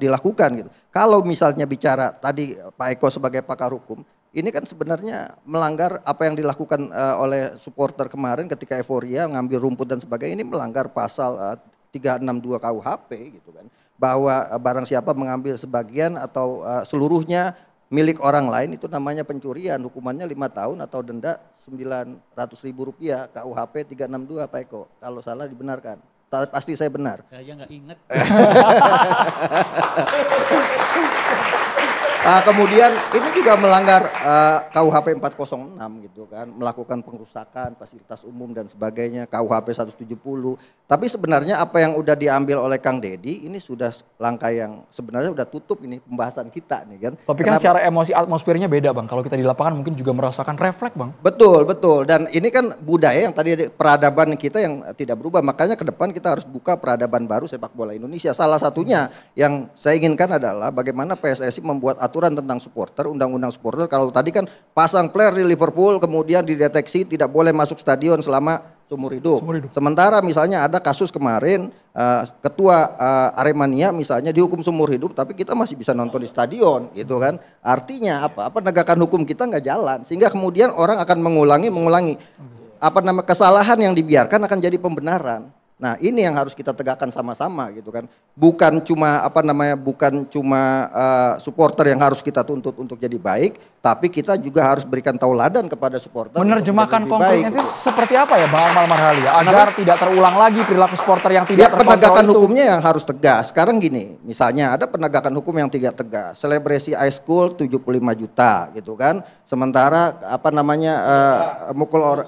dilakukan, gitu. Kalau misalnya bicara tadi Pak Eko sebagai pakar hukum, ini kan sebenarnya melanggar apa yang dilakukan oleh supporter kemarin ketika euforia ngambil rumput dan sebagainya. Ini melanggar pasal 362 KUHP, gitu kan, bahwa barang siapa mengambil sebagian atau seluruhnya milik orang lain itu namanya pencurian, hukumannya 5 tahun atau denda Rp900.000. KUHP 362 Pak Eko, kalau salah dibenarkan. Pasti saya benar. Saya nggak ingat. Kemudian ini juga melanggar KUHP 406, gitu kan, melakukan pengrusakan fasilitas umum dan sebagainya, KUHP 170. Tapi sebenarnya apa yang udah diambil oleh Kang Deddy ini sudah langkah yang sebenarnya udah tutup ini pembahasan kita nih kan. Tapi kan secara emosi atmosfernya beda Bang. Kalau kita di lapangan mungkin juga merasakan refleks Bang. Betul. Dan ini kan budaya yang tadi peradaban kita yang tidak berubah. Makanya ke depan kita harus buka peradaban baru sepak bola Indonesia. Salah satunya yang saya inginkan adalah bagaimana PSSI membuat aturan tentang supporter, undang-undang supporter. Kalau tadi kan pasang flare di Liverpool kemudian dideteksi tidak boleh masuk stadion selama seumur hidup. Sementara misalnya ada kasus kemarin ketua Aremania misalnya dihukum seumur hidup tapi kita masih bisa nonton di stadion, gitu kan. Artinya apa? Penegakan hukum kita nggak jalan sehingga kemudian orang akan mengulangi kesalahan yang dibiarkan akan jadi pembenaran. Nah, ini yang harus kita tegakkan sama-sama gitu kan. Bukan cuma bukan cuma supporter yang harus kita tuntut untuk jadi baik, tapi kita juga harus berikan tauladan kepada supporter. Menerjemahkan konkretnya itu seperti apa ya Bang Akmal Marhali ya? Agar tidak terulang lagi perilaku supporter yang tidak terkontrol penegakan itu. Hukumnya yang harus tegas. Sekarang gini, misalnya ada penegakan hukum yang tidak tegas. Selebrasi high school 75 juta gitu kan. Sementara mukul orang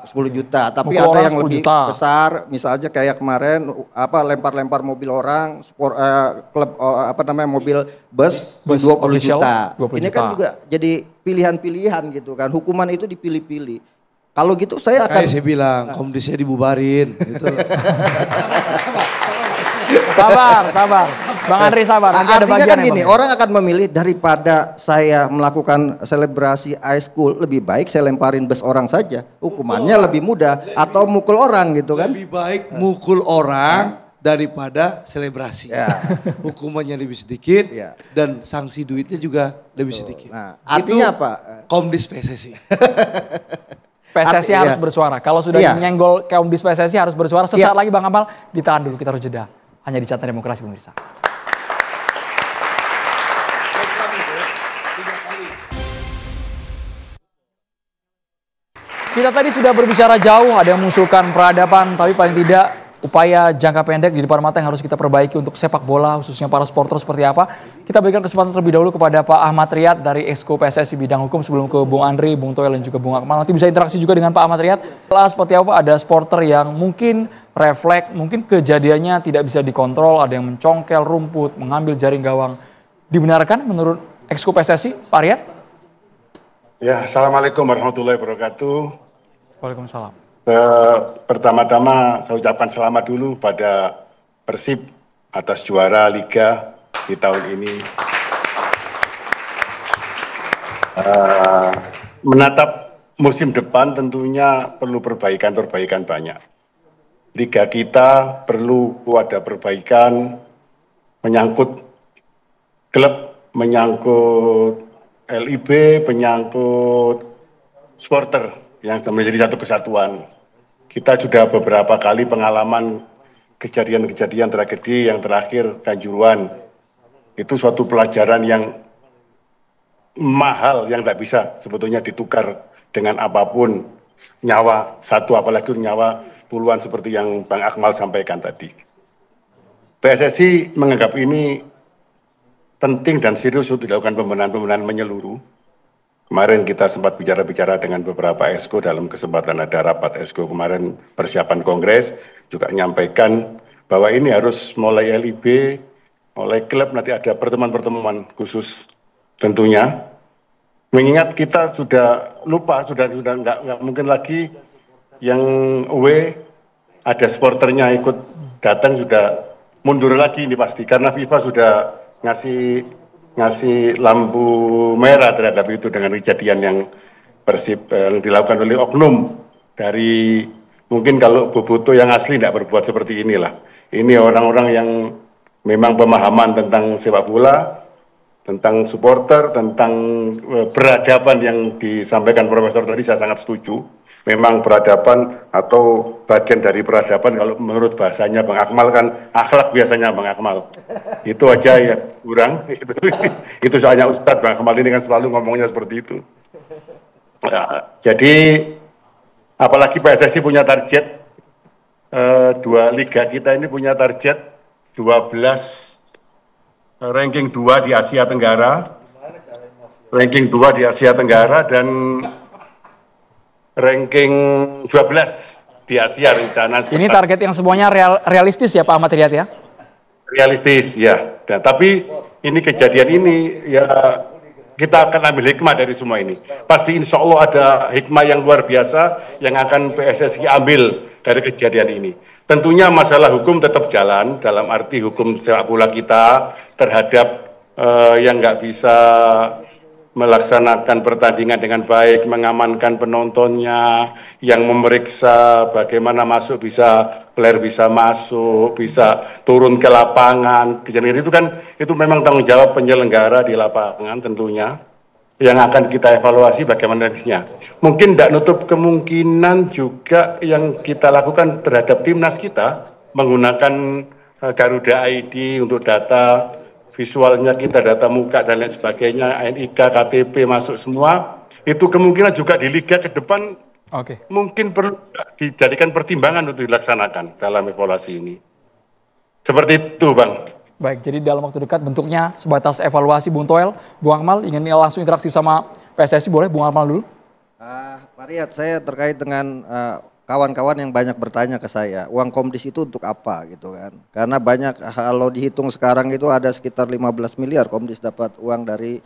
10 juta, tapi Mukul ada orang yang 10 lebih juta. besar, misalnya kayak kemarin lempar-lempar mobil orang, klub mobil bus 20 official, juta. 20 Ini kan juta. juga jadi pilihan-pilihan gitu kan. Hukuman itu dipilih-pilih. Kalau gitu saya akan Kayak saya bilang, komdisnya dibubarin. Gitu. Sabar. Bang Andri sabar. Nanti ada Artinya bagian kan gini, orang akan memilih daripada saya melakukan selebrasi high school, lebih baik saya lemparin bus orang saja. Hukumannya lebih mudah atau mukul orang gitu kan. Lebih baik mukul orang daripada selebrasi. Hukumannya lebih sedikit dan sanksi duitnya juga lebih sedikit. Nah, artinya apa? Komdis PSSI. PSSI harus bersuara. Kalau sudah nyenggol Komdis PSSI harus bersuara. Sesaat lagi Bang Akmal, ditahan dulu, kita harus jeda. Hanya di Catatan Demokrasi pemirsa. Kita tadi sudah berbicara jauh, ada yang mengusulkan peradaban, tapi paling tidak upaya jangka pendek di depan mata yang harus kita perbaiki untuk sepak bola, khususnya para supporter seperti apa. Kita berikan kesempatan terlebih dahulu kepada Pak Ahmad Riyad dari Exco PSSI bidang hukum sebelum ke Bung Andri, Bung Toel dan juga Bung Akmal. Nanti bisa interaksi juga dengan Pak Ahmad Riyad. Seperti apa ada supporter yang mungkin refleks, mungkin kejadiannya tidak bisa dikontrol, ada yang mencongkel rumput, mengambil jaring gawang. Dibenarkan menurut Exco PSSI, Pak Riyad? Ya, Assalamualaikum warahmatullahi wabarakatuh. Waalaikumsalam. Pertama-tama saya ucapkan selamat dulu pada Persib atas juara Liga di tahun ini. Menatap musim depan tentunya perlu perbaikan banyak. Liga kita perlu ada perbaikan menyangkut klub, menyangkut LIB, menyangkut supporter yang menjadi satu kesatuan. Kita sudah beberapa kali pengalaman kejadian-kejadian tragedi yang terakhir Kanjuruhan. Itu suatu pelajaran yang mahal yang tidak bisa sebetulnya ditukar dengan apapun, nyawa satu apalagi nyawa puluhan seperti yang Bang Akmal sampaikan tadi. PSSI menganggap ini penting dan serius untuk dilakukan pembenahan menyeluruh. Kemarin kita sempat bicara-bicara dengan beberapa exco dalam kesempatan ada rapat exco kemarin persiapan kongres, juga menyampaikan bahwa ini harus mulai LIB, mulai klub, nanti ada pertemuan-pertemuan khusus tentunya. Mengingat kita sudah lupa, sudah nggak mungkin lagi yang away ada supporternya ikut datang, sudah mundur lagi ini pasti, karena FIFA sudah ngasih lampu merah terhadap itu dengan kejadian yang Persib yang dilakukan oleh oknum dari mungkin kalau Boboto yang asli tidak berbuat seperti inilah. Ini orang-orang yang memang pemahaman tentang sepak bola, tentang supporter, tentang peradaban yang disampaikan Profesor tadi saya sangat setuju. Memang peradaban atau bagian dari peradaban kalau menurut bahasanya Bang Akmal kan akhlak biasanya Bang Akmal. Itu aja ya kurang. Itu soalnya Ustadz Bang Akmal ini kan selalu ngomongnya seperti itu. Nah, jadi apalagi PSSI punya target dua liga kita ini punya target 12 ranking 2 di Asia Tenggara, ranking 2 di Asia Tenggara dan ranking 12 di Asia rencana. Ini target yang semuanya realistis ya Pak Ahmad Riyad ya? Realistis ya, dan, tapi ini kejadian ini ya kita akan ambil hikmah dari semua ini. Pasti insya Allah ada hikmah yang luar biasa yang akan PSSI ambil dari kejadian ini. Tentunya masalah hukum tetap jalan, dalam arti hukum sepak bola kita terhadap yang nggak bisa melaksanakan pertandingan dengan baik, mengamankan penontonnya, yang memeriksa bagaimana masuk player bisa masuk, bisa turun ke lapangan. Kejadian itu kan itu memang tanggung jawab penyelenggara di lapangan tentunya. yang akan kita evaluasi bagaimana next-nya. Mungkin tidak nutup kemungkinan juga yang kita lakukan terhadap timnas kita menggunakan Garuda ID untuk data visualnya kita, data muka dan lain sebagainya, NIK, KTP masuk semua. Itu kemungkinan juga di liga ke depan mungkin perlu dijadikan pertimbangan untuk dilaksanakan dalam evaluasi ini. Seperti itu, Bang. Baik, jadi dalam waktu dekat bentuknya sebatas evaluasi. Bung Toel, Bung Akmal ingin langsung interaksi sama PSSI, boleh Bung Akmal dulu? Pak Riyad, saya terkait dengan kawan-kawan yang banyak bertanya ke saya, uang Komdis itu untuk apa gitu kan? Karena banyak, kalau dihitung sekarang itu ada sekitar 15 miliar Komdis dapat uang dari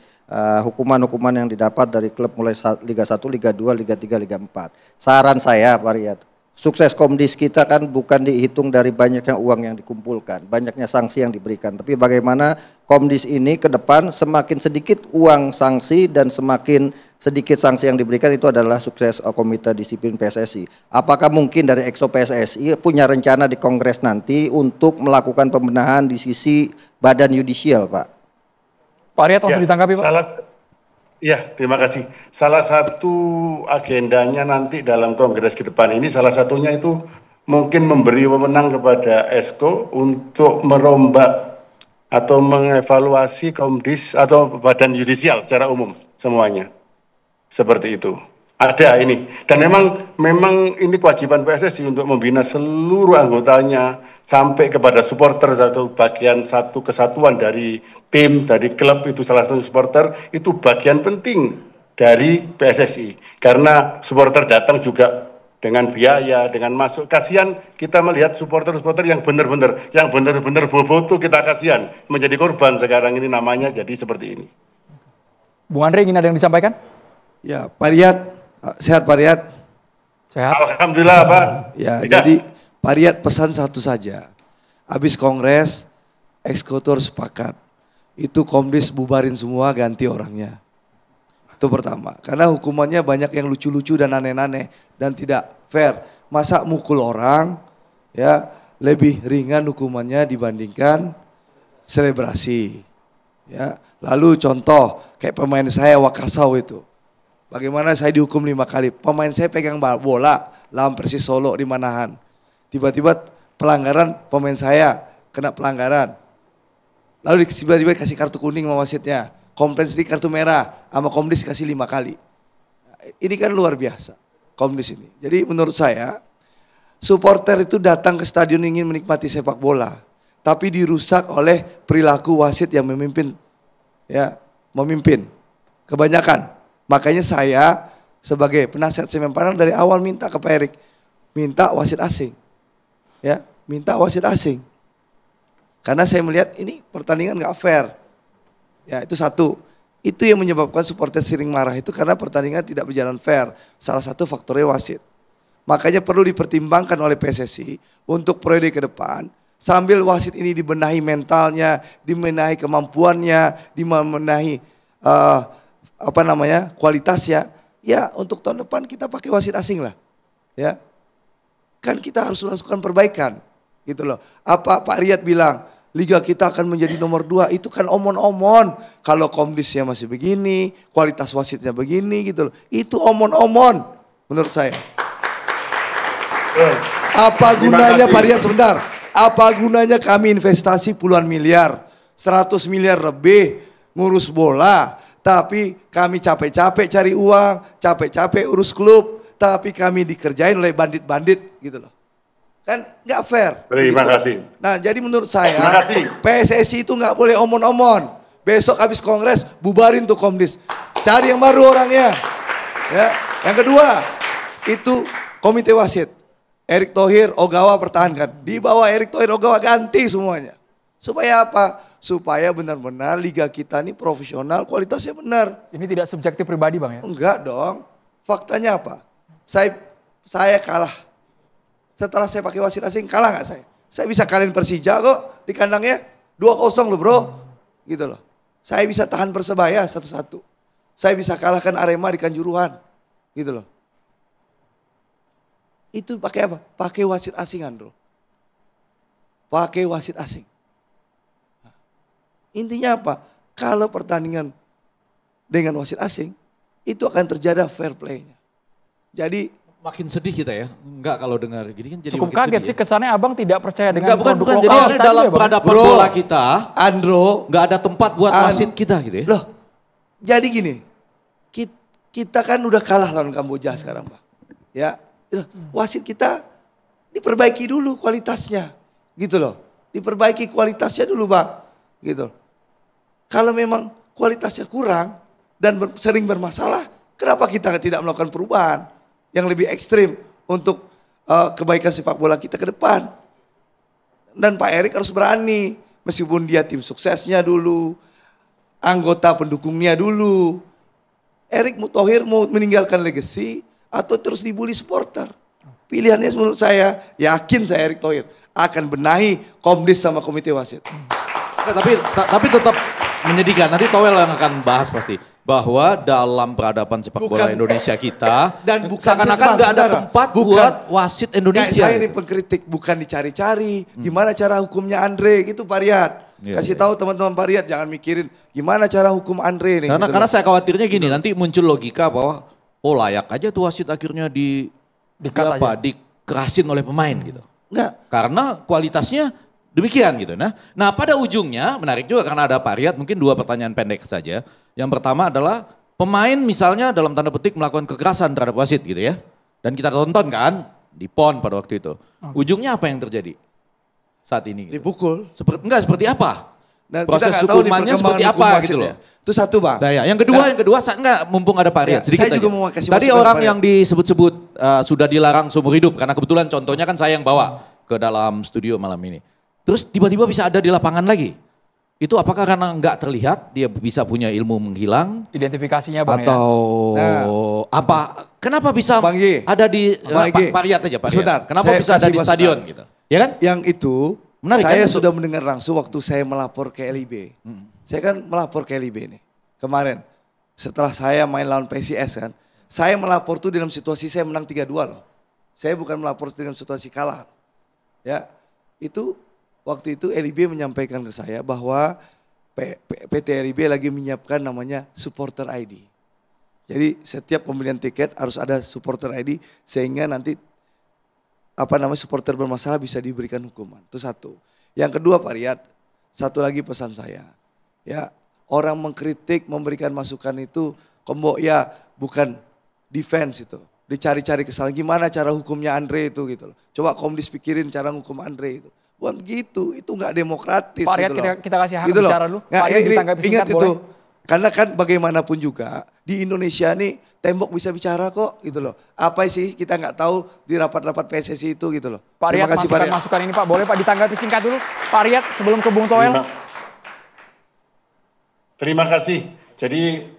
hukuman-hukuman yang didapat dari klub mulai Liga 1, Liga 2, Liga 3, Liga 4. Saran saya Pak Riyad, sukses Komdis kita kan bukan dihitung dari banyaknya uang yang dikumpulkan, banyaknya sanksi yang diberikan, tapi bagaimana Komdis ini ke depan semakin sedikit uang sanksi dan semakin sedikit sanksi yang diberikan, itu adalah sukses Komite Disiplin PSSI. Apakah mungkin dari Exo PSSI punya rencana di Kongres nanti untuk melakukan pembenahan di sisi badan yudisial, Pak? Pak Riyad langsung ditanggapi, Pak. Ya, terima kasih. Salah satu agendanya nanti dalam kongres ke depan ini, salah satunya itu mungkin memberi wewenang kepada ESCO untuk merombak atau mengevaluasi Komdis atau badan yudisial secara umum semuanya. Seperti itu. Ada ini. Dan memang ini kewajiban PSSI untuk membina seluruh anggotanya sampai kepada supporter, satu bagian, satu kesatuan dari tim, dari klub, itu salah satu supporter, itu bagian penting dari PSSI. Karena supporter datang juga dengan biaya, dengan masuk. Kasihan kita melihat supporter-supporter yang benar-benar boboto, kita kasihan. Menjadi korban sekarang ini namanya jadi seperti ini. Bung Andre, ingin ada yang disampaikan? Ya, Pak Riyad. Sehat Pak Riyad? Sehat. Alhamdulillah Pak. Ya, jadi Pak Riyad pesan satu saja. Habis kongres, eksekutor sepakat. Itu Komdis bubarin semua, ganti orangnya. Itu pertama. Karena hukumannya banyak yang lucu-lucu dan aneh-aneh dan tidak fair. Masa mukul orang ya lebih ringan hukumannya dibandingkan selebrasi. Ya, lalu contoh kayak pemain saya Wakasau itu. Bagaimana saya dihukum 5 kali, pemain saya pegang bola lawan Persis Solo di Manahan. Tiba-tiba pelanggaran, pemain saya kena pelanggaran. Lalu tiba-tiba kasih kartu kuning sama wasitnya. Komplain sedikit kartu merah, sama Komdis kasih 5 kali. Ini kan luar biasa, Komdis ini. Jadi menurut saya, supporter itu datang ke stadion ingin menikmati sepak bola. Tapi dirusak oleh perilaku wasit yang memimpin. Ya, memimpin. Kebanyakan. Makanya saya sebagai penasihat Semen Padang dari awal minta ke Pak Erik, minta wasit asing. Ya, minta wasit asing. Karena saya melihat ini pertandingan nggak fair. Ya, itu satu. Itu yang menyebabkan supporter sering marah itu karena pertandingan tidak berjalan fair. Salah satu faktornya wasit. Makanya perlu dipertimbangkan oleh PSSI untuk periode ke depan sambil wasit ini dibenahi mentalnya, dibenahi kemampuannya, dibenahi kualitasnya, ya untuk tahun depan kita pakai wasit asing lah, ya. Kan kita harus lakukan perbaikan, gitu loh. Apa Pak Riyad bilang, liga kita akan menjadi nomor 2, itu kan omon-omon. Kalau Komdisnya masih begini, kualitas wasitnya begini, gitu loh. Itu omon-omon, menurut saya. Apa gunanya Pak Riyad sebentar? Apa gunanya kami investasi puluhan miliar, 100 miliar lebih ngurus bola? Tapi kami capek-capek cari uang, capek-capek urus klub, tapi kami dikerjain oleh bandit-bandit gitu loh. Kan nggak fair. Terima gitu. kasih. Nah jadi menurut saya PSSI itu nggak boleh omon-omon. Besok habis kongres bubarin tuh Komdis. Cari yang baru orangnya. Ya. Yang kedua itu komite wasit. Erick Thohir, Ogawa pertahankan. Di bawah Erick Thohir, Ogawa ganti semuanya. Supaya apa? Supaya benar-benar liga kita ini profesional, kualitasnya benar. Ini tidak subjektif pribadi Bang ya? Enggak dong. Faktanya apa? Saya kalah. Setelah saya pakai wasit asing, kalah nggak saya? Saya bisa kalahin Persija kok di kandangnya 2-0 loh bro. Gitu loh. Saya bisa tahan Persebaya 1-1. Saya bisa kalahkan Arema di Kanjuruhan. Gitu loh. Itu pakai apa? Pakai wasit asingan bro. Pakai wasit asing. Intinya apa? Kalau pertandingan dengan wasit asing, itu akan terjadi fair play-nya. Jadi makin sedih kita ya, enggak kalau dengar gini kan jadi cukup makin kaget sedih sih kesannya abang tidak percaya dengan bukan produk jadi lokal kita dalam juga, Bang. peradaban bola kita, Andro, nggak ada tempat buat wasit kita gitu ya. Loh, jadi gini, kita kan udah kalah lawan Kamboja sekarang, Pak. Ya, wasit kita diperbaiki dulu kualitasnya, gitu loh. Diperbaiki kualitasnya dulu, Bang, gitu. Kalau memang kualitasnya kurang dan sering bermasalah, kenapa kita tidak melakukan perubahan yang lebih ekstrim untuk kebaikan sepak bola kita ke depan? Dan Pak Erik harus berani, meskipun dia tim suksesnya dulu, anggota pendukungnya dulu. Erick Thohir mau meninggalkan legacy atau terus dibully supporter? Pilihannya menurut saya, yakin saya Erick Thohir akan benahi Komdis sama komite wasit. Tapi tetap menyedihkan. Nanti Towel yang akan bahas pasti bahwa dalam peradaban sepak bola Indonesia kita dan bukan seakan-akan nggak ada tempat buat wasit Indonesia. Kayak saya ini pengkritik, bukan dicari-cari gimana cara hukumnya Andre gitu, Pak Riyad. Kasih tahu teman-teman Pak Riyad, jangan mikirin gimana cara hukum Andre nih. Karena saya khawatirnya gini, nanti muncul logika bahwa layak aja tuh wasit akhirnya dikerasin oleh pemain gitu. Enggak. Karena kualitasnya demikian gitu. Nah pada ujungnya menarik juga karena ada Pak Riyad, mungkin 2 pertanyaan pendek saja. Yang pertama adalah pemain misalnya dalam tanda petik melakukan kekerasan terhadap wasit gitu ya. Dan kita tonton kan di PON pada waktu itu. Ujungnya apa yang terjadi saat ini? Gitu. Dipukul. Seperti apa? Nah, proses hukumannya seperti apa gitu loh. Itu satu, Bang. Nah, ya. Yang kedua mumpung ada Pak Riyad sedikit saya juga aja. mau kasih Tadi masukan orang Pak yang disebut-sebut sudah dilarang seumur hidup karena kebetulan contohnya kan saya yang bawa ke dalam studio malam ini. Terus tiba-tiba bisa ada di lapangan lagi. Itu apakah karena nggak terlihat dia bisa punya ilmu menghilang? Identifikasinya Bang atau apa? Kenapa bisa ada di Pak Riyad aja Pak Riyad? Sebentar, kenapa bisa ada di stadion gitu? Ya kan? Yang itu menarik, saya kan? sudah mendengar langsung waktu saya melapor ke LIB. Saya kan melapor ke LIB nih kemarin. Setelah saya main lawan PSIS kan. Saya melapor tuh dalam situasi saya menang 3-2 loh. Saya bukan melapor dalam situasi kalah. Ya, itu waktu itu LIB menyampaikan ke saya bahwa PT LIB lagi menyiapkan namanya supporter ID. Jadi setiap pembelian tiket harus ada supporter ID sehingga nanti supporter bermasalah bisa diberikan hukuman. Itu satu. Yang kedua Pak Riyad, satu lagi pesan saya. Ya, orang mengkritik, memberikan masukan itu ya bukan defense itu. Dicari-cari kesalahan gimana cara hukumnya Andre itu gitu loh. Coba Komdis pikirin cara hukum Andre itu. Bukan begitu, itu nggak demokratis. Pak Riyad, gitu kita kasih hak gitu bicara dulu. Pak Riyad ditanggapi singkat ingat boleh. itu. Karena kan bagaimanapun juga di Indonesia nih tembok bisa bicara kok gitu loh. Apa sih kita nggak tahu di rapat-rapat PSSI itu gitu loh. Pak Riyad, masukan ini Pak, boleh Pak ditanggapi singkat dulu. Pak Riyad sebelum ke Bung Toel. Terima kasih. Jadi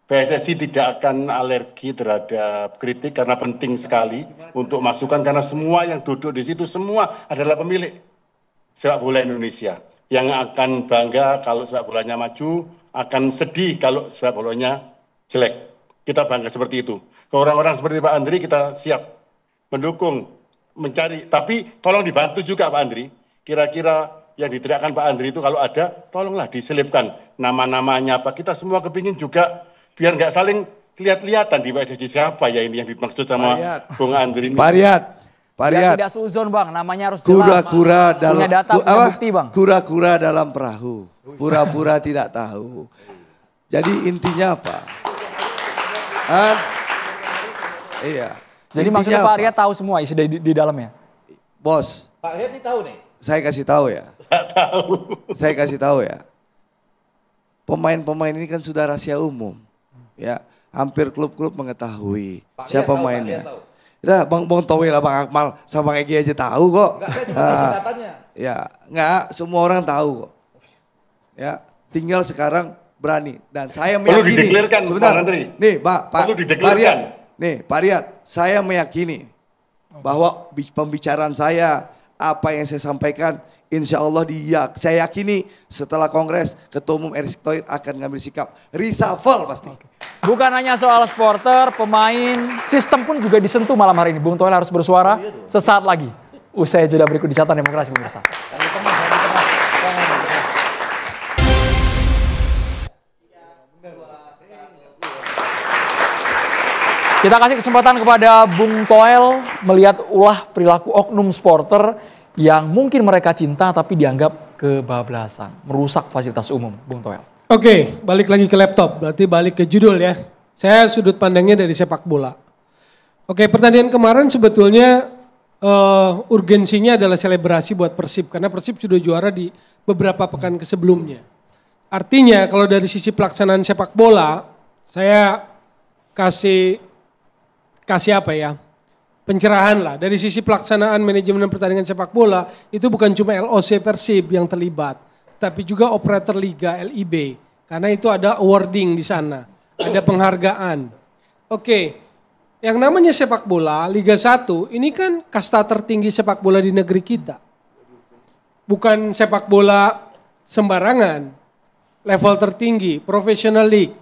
PSSI tidak akan alergi terhadap kritik karena penting sekali untuk masukan karena semua yang duduk di situ semua adalah pemilik sepak bola Indonesia yang akan bangga kalau sepak bolanya maju, akan sedih kalau sepak bolanya jelek. Kita bangga seperti itu. Ke orang-orang seperti Pak Andri kita siap mendukung, mencari. Tapi tolong dibantu juga Pak Andri. Kira-kira yang diteriakkan Pak Andri itu kalau ada, tolonglah diselipkan nama-namanya apa. Kita semua kepingin juga biar nggak saling lihat-lihatan di PSSI siapa ya ini yang dimaksud sama Bung Andri. Pak Riyad. Tidak suzon Bang, namanya harus jelas. Kura-kura dalam punya data, punya bukti Bang. Kura-kura dalam perahu, pura-pura tidak tahu. Jadi intinya apa? Iya. Jadi maksudnya Pak Riyad tahu semua isi di dalamnya? Bos. Pak Riyad ini tahu nih. Saya kasih tahu ya. Saya kasih tahu ya. Pemain-pemain ini kan sudah rahasia umum. Ya, hampir klub-klub mengetahui siapa pemainnya. Ya, Bang Towi lah, Bang Akmal sama Bang Egy aja tahu kok. Ya, enggak, semua orang tahu kok. Ya, tinggal sekarang berani dan saya meyakini. Perlu dideklirkan, sebentar. Nih, Pak Riyad. Nih, Pak Riyad, saya meyakini bahwa pembicaraan saya, apa yang saya sampaikan, insya Allah saya yakini setelah kongres Ketua Umum Erick Thohir akan ngambil sikap reshuffle pasti. Bukan hanya soal supporter, pemain, sistem pun juga disentuh malam hari ini. Bung Toel harus bersuara sesaat lagi. Usai jeda berikut di Catatan Demokrasi pemirsa. Kita kasih kesempatan kepada Bung Toel melihat ulah perilaku oknum supporter yang mungkin mereka cinta tapi dianggap kebablasan, merusak fasilitas umum. Bung Toel. Oke, balik lagi ke laptop, berarti balik ke judul ya. Saya sudut pandangnya dari sepak bola. Oke, pertandingan kemarin sebetulnya urgensinya adalah selebrasi buat Persib, karena Persib sudah juara di beberapa pekan sebelumnya. Artinya kalau dari sisi pelaksanaan sepak bola, saya kasih apa ya, pencerahan lah. Dari sisi pelaksanaan manajemen pertandingan sepak bola, itu bukan cuma LOC Persib yang terlibat, tapi juga operator liga LIB, karena itu ada awarding di sana, ada penghargaan. Oke, yang namanya sepak bola, Liga 1, ini kan kasta tertinggi sepak bola di negeri kita. Bukan sepak bola sembarangan, level tertinggi, professional league.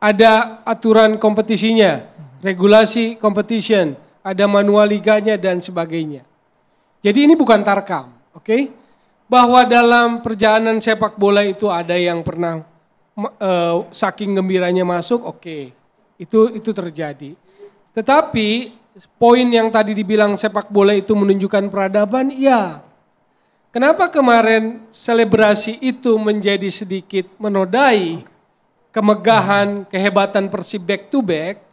Ada aturan kompetisinya, regulasi competition, ada manual liganya dan sebagainya. Jadi ini bukan tarkam, oke? Bahwa dalam perjalanan sepak bola itu ada yang pernah saking gembiranya masuk, oke. Itu terjadi. Tetapi poin yang tadi dibilang sepak bola itu menunjukkan peradaban, iya. Kenapa kemarin selebrasi itu menjadi sedikit menodai kemegahan, kehebatan Persib back to back?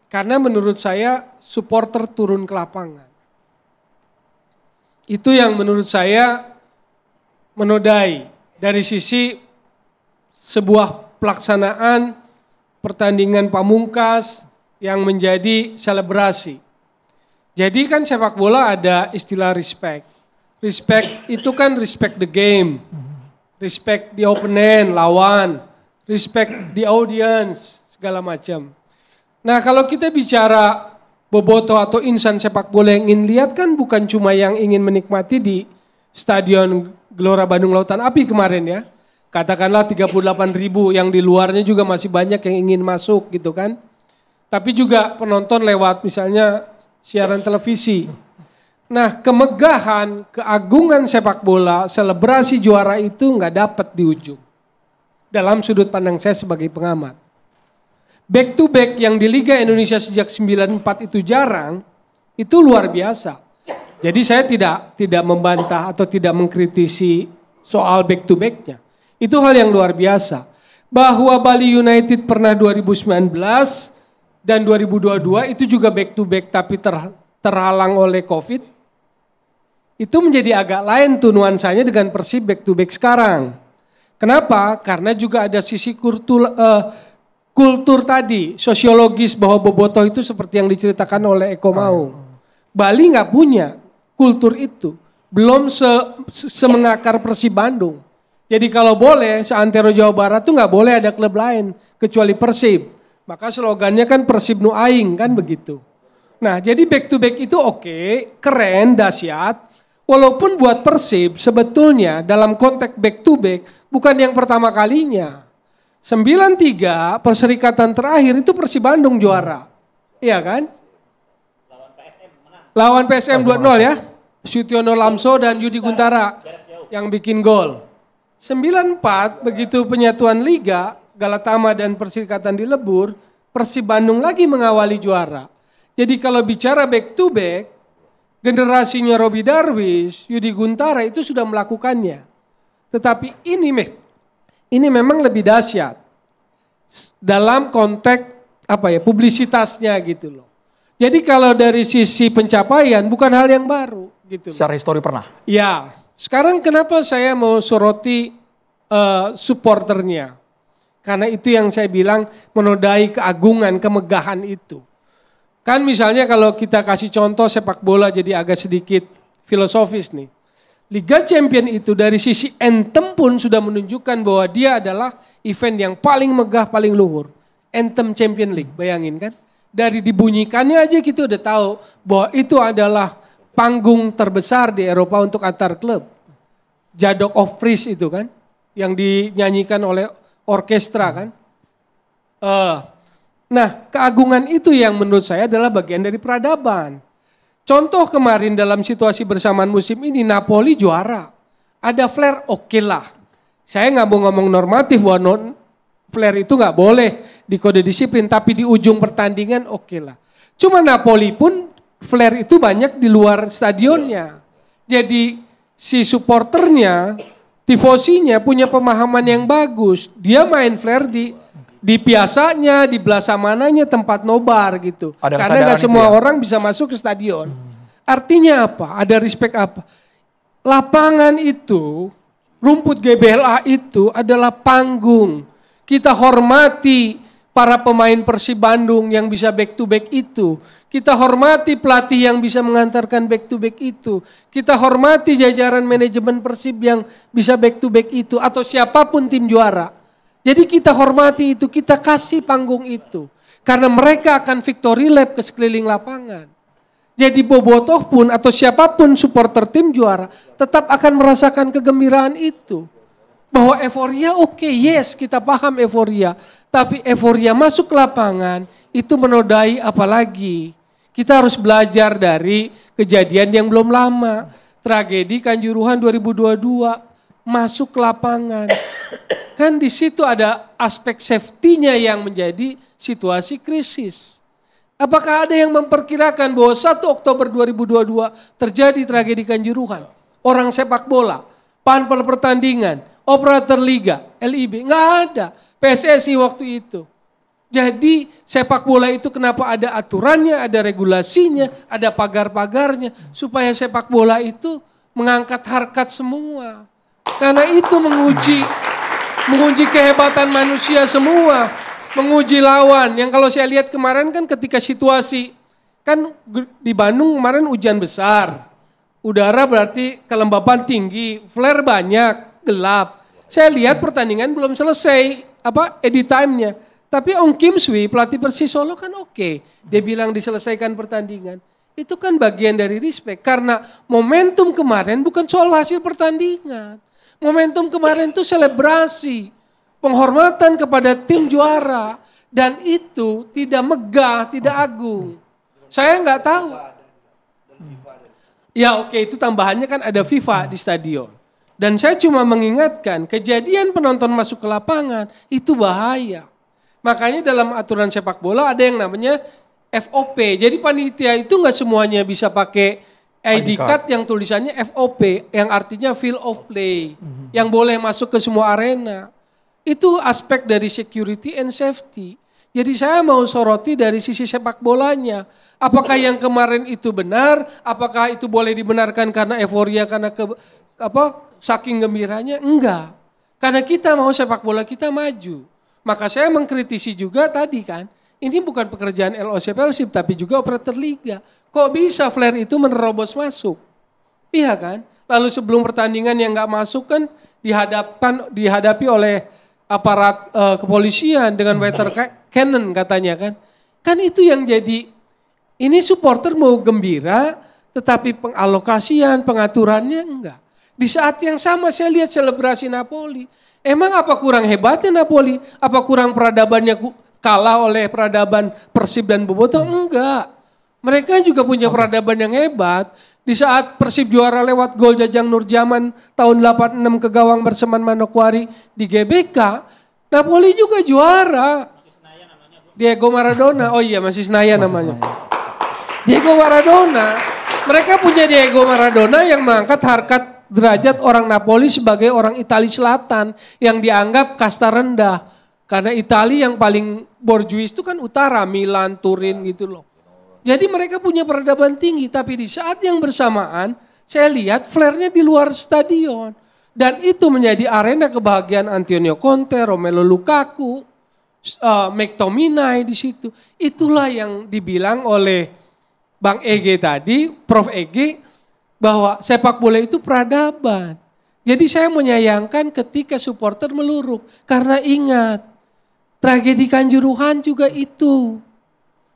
Karena menurut saya supporter turun ke lapangan. Itu yang menurut saya menodai dari sisi sebuah pelaksanaan pertandingan pamungkas yang menjadi selebrasi. Jadi kan sepak bola ada istilah respect. Respect itu kan respect the game, respect the opponent, lawan, respect the audience, segala macam. Nah kalau kita bicara bobotoh atau insan sepak bola yang ingin lihat kan bukan cuma yang ingin menikmati di Stadion Gelora Bandung Lautan Api kemarin ya. Katakanlah 38.000 yang di luarnya juga masih banyak yang ingin masuk gitu kan. Tapi juga penonton lewat misalnya siaran televisi. Nah kemegahan, keagungan sepak bola, selebrasi juara itu nggak dapat di ujung. Dalam sudut pandang saya sebagai pengamat. Back to back yang di Liga Indonesia sejak 94 itu jarang, itu luar biasa. Jadi saya tidak membantah atau tidak mengkritisi soal back to backnya. Itu hal yang luar biasa. Bahwa Bali United pernah 2019 dan 2022 itu juga back to back tapi terhalang oleh COVID. Itu menjadi agak lain tuh nuansanya dengan Persib back to back sekarang. Kenapa? Karena juga ada sisi kultur tadi, sosiologis bahwa bobotoh itu seperti yang diceritakan oleh Eko Maung. Bali nggak punya kultur itu, belum semengakar Persib Bandung. Jadi kalau boleh, seantero Jawa Barat tuh nggak boleh ada klub lain kecuali Persib. Maka slogannya kan Persib nu aing kan begitu. Nah jadi back to back itu oke, keren, dahsyat. Walaupun buat Persib sebetulnya dalam konteks back to back bukan yang pertama kalinya. 93 perserikatan terakhir itu Persib Bandung juara. Iya kan? Lawan PSM 2-0 ya. Sutiono Lamso dan Yudi Guntara yang bikin gol. 94 begitu penyatuan liga, Galatama dan Perserikatan dilebur, Persib Bandung lagi mengawali juara. Jadi kalau bicara back to back, generasinya Robi Darwis, Yudi Guntara itu sudah melakukannya. Tetapi ini memang lebih dahsyat dalam konteks publisitasnya gitu loh. Jadi kalau dari sisi pencapaian bukan hal yang baru gitu. Secara histori pernah. Ya, sekarang kenapa saya mau soroti supporternya? Karena itu yang saya bilang menodai keagungan, kemegahan itu. Kan misalnya kalau kita kasih contoh sepak bola jadi agak sedikit filosofis nih. Liga Champion itu dari sisi anthem pun sudah menunjukkan bahwa dia adalah event yang paling megah, paling luhur. Anthem Champion League, bayangin kan? Dari dibunyikannya aja kita udah tahu bahwa itu adalah panggung terbesar di Eropa untuk antar klub. Jadok of Praise itu kan, yang dinyanyikan oleh orkestra kan. Nah keagungan itu yang menurut saya adalah bagian dari peradaban. Contoh kemarin dalam situasi bersamaan musim ini Napoli juara. Ada flare oke lah. Saya nggak mau ngomong normatif bahwa flare itu nggak boleh di kode disiplin, tapi di ujung pertandingan oke lah. Cuma Napoli pun flare itu banyak di luar stadionnya. Jadi si supporternya, tifosinya punya pemahaman yang bagus. Dia main flare di piazzanya, di belah mananya tempat nobar gitu. Karena nggak semua orang bisa masuk ke stadion. Artinya apa? Ada respect apa? Lapangan itu, rumput GBLA itu adalah panggung. Kita hormati para pemain Persib Bandung yang bisa back to back itu. Kita hormati pelatih yang bisa mengantarkan back to back itu. Kita hormati jajaran manajemen Persib yang bisa back to back itu. Atau siapapun tim juara. Jadi kita hormati itu, kita kasih panggung itu. Karena mereka akan victory lap ke sekeliling lapangan. Jadi Bobotoh pun atau siapapun supporter tim juara tetap akan merasakan kegembiraan itu. Bahwa euforia oke, yes kita paham euforia. Tapi euforia masuk ke lapangan itu menodai apalagi. Kita harus belajar dari kejadian yang belum lama. Tragedi Kanjuruhan 2022 masuk ke lapangan. Kan di situ ada aspek safety-nya yang menjadi situasi krisis. Apakah ada yang memperkirakan bahwa 1 Oktober 2022 terjadi tragedi Kanjuruhan? Orang sepak bola, panpel pertandingan, operator liga, LIB, nggak ada. PSSI waktu itu. Jadi sepak bola itu kenapa ada aturannya, ada regulasinya, ada pagar-pagarnya. Supaya sepak bola itu mengangkat harkat semua. Karena itu menguji kehebatan manusia semua. Menguji lawan. Yang kalau saya lihat kemarin kan ketika situasi, kan di Bandung kemarin hujan besar. Udara berarti kelembapan tinggi, flare banyak, gelap. Saya lihat pertandingan belum selesai, edit time-nya. Tapi Ong Kim Swi, pelatih Persis Solo kan oke. Dia bilang diselesaikan pertandingan. Itu kan bagian dari respect. Karena momentum kemarin bukan soal hasil pertandingan. Momentum kemarin itu selebrasi. Penghormatan kepada tim juara. Dan itu tidak megah, tidak agung. Saya nggak tahu. Ya oke, itu tambahannya kan ada FIFA di stadion. Dan saya cuma mengingatkan, kejadian penonton masuk ke lapangan itu bahaya. Makanya dalam aturan sepak bola ada yang namanya FOP. Jadi panitia itu nggak semuanya bisa pakai ID card yang tulisannya FOP, yang artinya field of play, yang boleh masuk ke semua arena. Itu aspek dari security and safety. Jadi saya mau soroti dari sisi sepak bolanya. Apakah yang kemarin itu benar? Apakah itu boleh dibenarkan karena euforia, karena saking gembiranya? Enggak. Karena kita mau sepak bola kita maju. Maka saya mengkritisi juga tadi kan, ini bukan pekerjaan LOC Persib tapi juga operator liga. Kok bisa flare itu menerobos masuk? Iya kan? Lalu sebelum pertandingan yang nggak masuk kan dihadapi oleh aparat kepolisian dengan water cannon katanya kan. Kan itu yang jadi, ini supporter mau gembira tetapi pengalokasian, pengaturannya enggak. Di saat yang sama saya lihat selebrasi Napoli. Emang apa kurang hebatnya Napoli? Apa kurang peradabannya kalah oleh peradaban Persib dan Bobotoh? Enggak. Mereka juga punya peradaban yang hebat. Di saat Persib juara lewat gol Jajang Nurjaman tahun 86 ke gawang Berseman Manokwari di GBK, Napoli juga juara. Diego Maradona, oh iya masih Senayan namanya. Diego Maradona, mereka punya Diego Maradona yang mengangkat harkat derajat orang Napoli sebagai orang Italia Selatan yang dianggap kasta rendah. Karena Italia yang paling borjuis itu kan utara, Milan, Turin gitu loh. Jadi mereka punya peradaban tinggi, tapi di saat yang bersamaan saya lihat flare-nya di luar stadion. Dan itu menjadi arena kebahagiaan Antonio Conte, Romelu Lukaku, McTominay di situ. Itulah yang dibilang oleh Bang Ege tadi, Prof Ege, bahwa sepak bola itu peradaban. Jadi saya menyayangkan ketika supporter meluruk. Karena ingat, tragedi Kanjuruhan juga itu.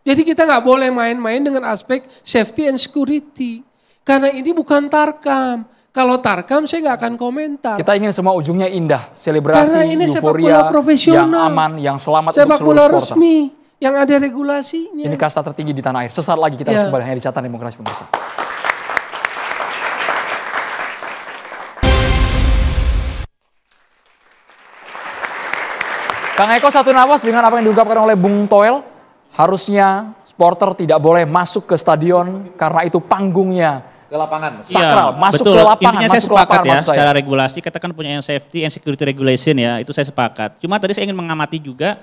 Jadi kita nggak boleh main-main dengan aspek safety and security. Karena ini bukan tarkam. Kalau tarkam saya nggak akan komentar. Kita ingin semua ujungnya indah. Selebrasi, ini euforia, yang aman, yang selamat untuk seluruh supporter. Resmi, yang ada regulasinya. Ini kasta tertinggi di tanah air. Sesaat lagi kita harus kembali hanya di Catatan Demokrasi Pemirsa. Kang Eko, satu nafas dengan apa yang diungkapkan oleh Bung Toel. Harusnya supporter tidak boleh masuk ke stadion karena itu panggungnya ke lapangan. Sakral, Ya, masuk betul. ke lapangan. Intinya saya masuk ke sepakat lapangan, ya, maksud saya. secara regulasi kita kan punya safety and security regulation ya, itu saya sepakat. Cuma tadi saya ingin mengamati juga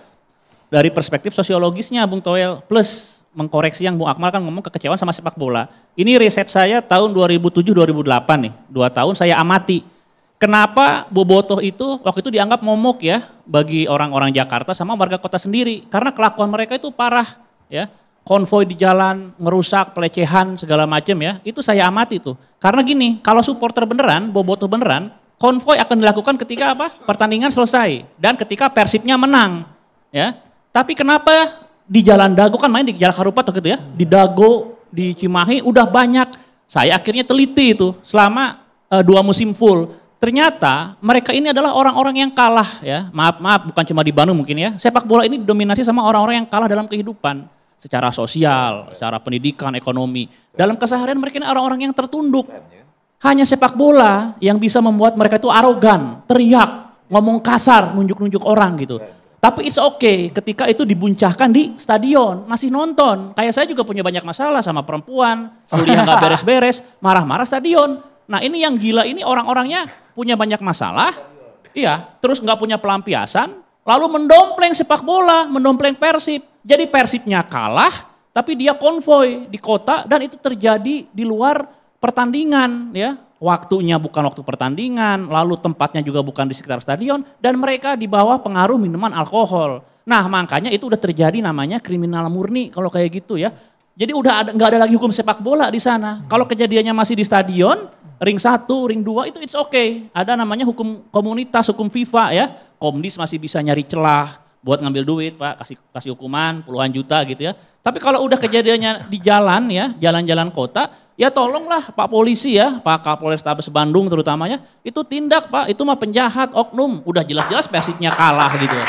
dari perspektif sosiologisnya Bung Toel, plus mengkoreksi yang Bung Akmal kan ngomong kekecewaan sama sepak bola. Ini riset saya tahun 2007-2008 nih, 2 tahun saya amati. Kenapa bobotoh itu waktu itu dianggap momok ya bagi orang-orang Jakarta sama warga kota sendiri. Karena kelakuan mereka itu parah ya. Konvoi di jalan, ngerusak, pelecehan, segala macam ya. Itu saya amati tuh. Karena gini, kalau supporter beneran, bobotoh beneran, konvoi akan dilakukan ketika apa? Pertandingan selesai. Dan ketika Persibnya menang. Ya. Tapi kenapa di Jalan Dago, kan main di Jalan Harupat gitu ya. Di Dago, di Cimahi udah banyak. Saya akhirnya teliti itu selama 2 musim full. Ternyata mereka ini adalah orang-orang yang kalah ya. Maaf bukan cuma di Bandung mungkin ya. Sepak bola ini didominasi sama orang-orang yang kalah dalam kehidupan. Secara sosial, secara pendidikan, ekonomi. Dalam keseharian mereka ini orang-orang yang tertunduk. Hanya sepak bola yang bisa membuat mereka itu arogan, teriak, ngomong kasar, nunjuk-nunjuk orang gitu. Tapi it's okay ketika itu dibuncahkan di stadion, masih nonton. Kayak saya juga punya banyak masalah sama perempuan, kuliah nggak beres-beres, marah-marah stadion. Nah ini yang gila ini orang-orangnya punya banyak masalah, iya, terus nggak punya pelampiasan, lalu mendompleng sepak bola, mendompleng Persib. Jadi Persibnya kalah, tapi dia konvoi di kota dan itu terjadi di luar pertandingan, ya. Waktunya bukan waktu pertandingan, lalu tempatnya juga bukan di sekitar stadion, dan mereka di bawah pengaruh minuman alkohol. Nah makanya itu udah terjadi namanya kriminal murni kalau kayak gitu ya. Jadi udah nggak ada lagi hukum sepak bola di sana. Kalau kejadiannya masih di stadion, ring 1, ring 2 itu it's okay. Ada namanya hukum komunitas, hukum FIFA ya. Komdis masih bisa nyari celah buat ngambil duit Pak, kasih hukuman puluhan juta gitu ya. Tapi kalau udah kejadiannya di jalan ya, jalan-jalan kota, ya tolonglah Pak Polisi ya, Pak Kapolrestabes Bandung terutamanya, itu tindak Pak, itu mah penjahat, oknum. Udah jelas-jelas Persibnya kalah gitu ya.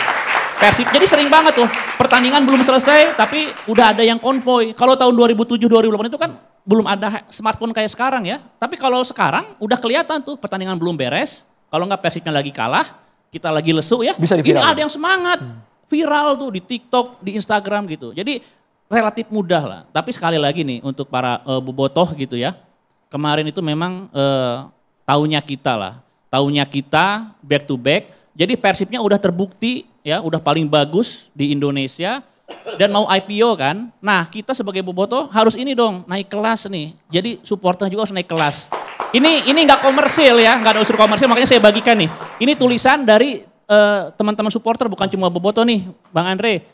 Persib, jadi sering banget tuh, pertandingan belum selesai tapi udah ada yang konvoi. Kalau tahun 2007-2008 itu kan belum ada smartphone kayak sekarang ya. Tapi kalau sekarang udah kelihatan tuh pertandingan belum beres, kalau nggak Persibnya lagi kalah, kita lagi lesu ya, bisa ini ada yang semangat, viral tuh di TikTok, di Instagram gitu. Jadi relatif mudah lah. Tapi sekali lagi nih untuk para bobotoh gitu ya, kemarin itu memang tahunnya kita lah, tahunnya kita back to back. Jadi Persibnya udah terbukti ya, udah paling bagus di Indonesia dan mau IPO kan. Nah kita sebagai bobotoh harus ini dong, naik kelas nih. Jadi supporter juga harus naik kelas. Ini nggak komersil ya, nggak ada unsur komersil, makanya saya bagikan nih. Ini tulisan dari teman-teman supporter, bukan cuma bobotoh nih, Bang Andre.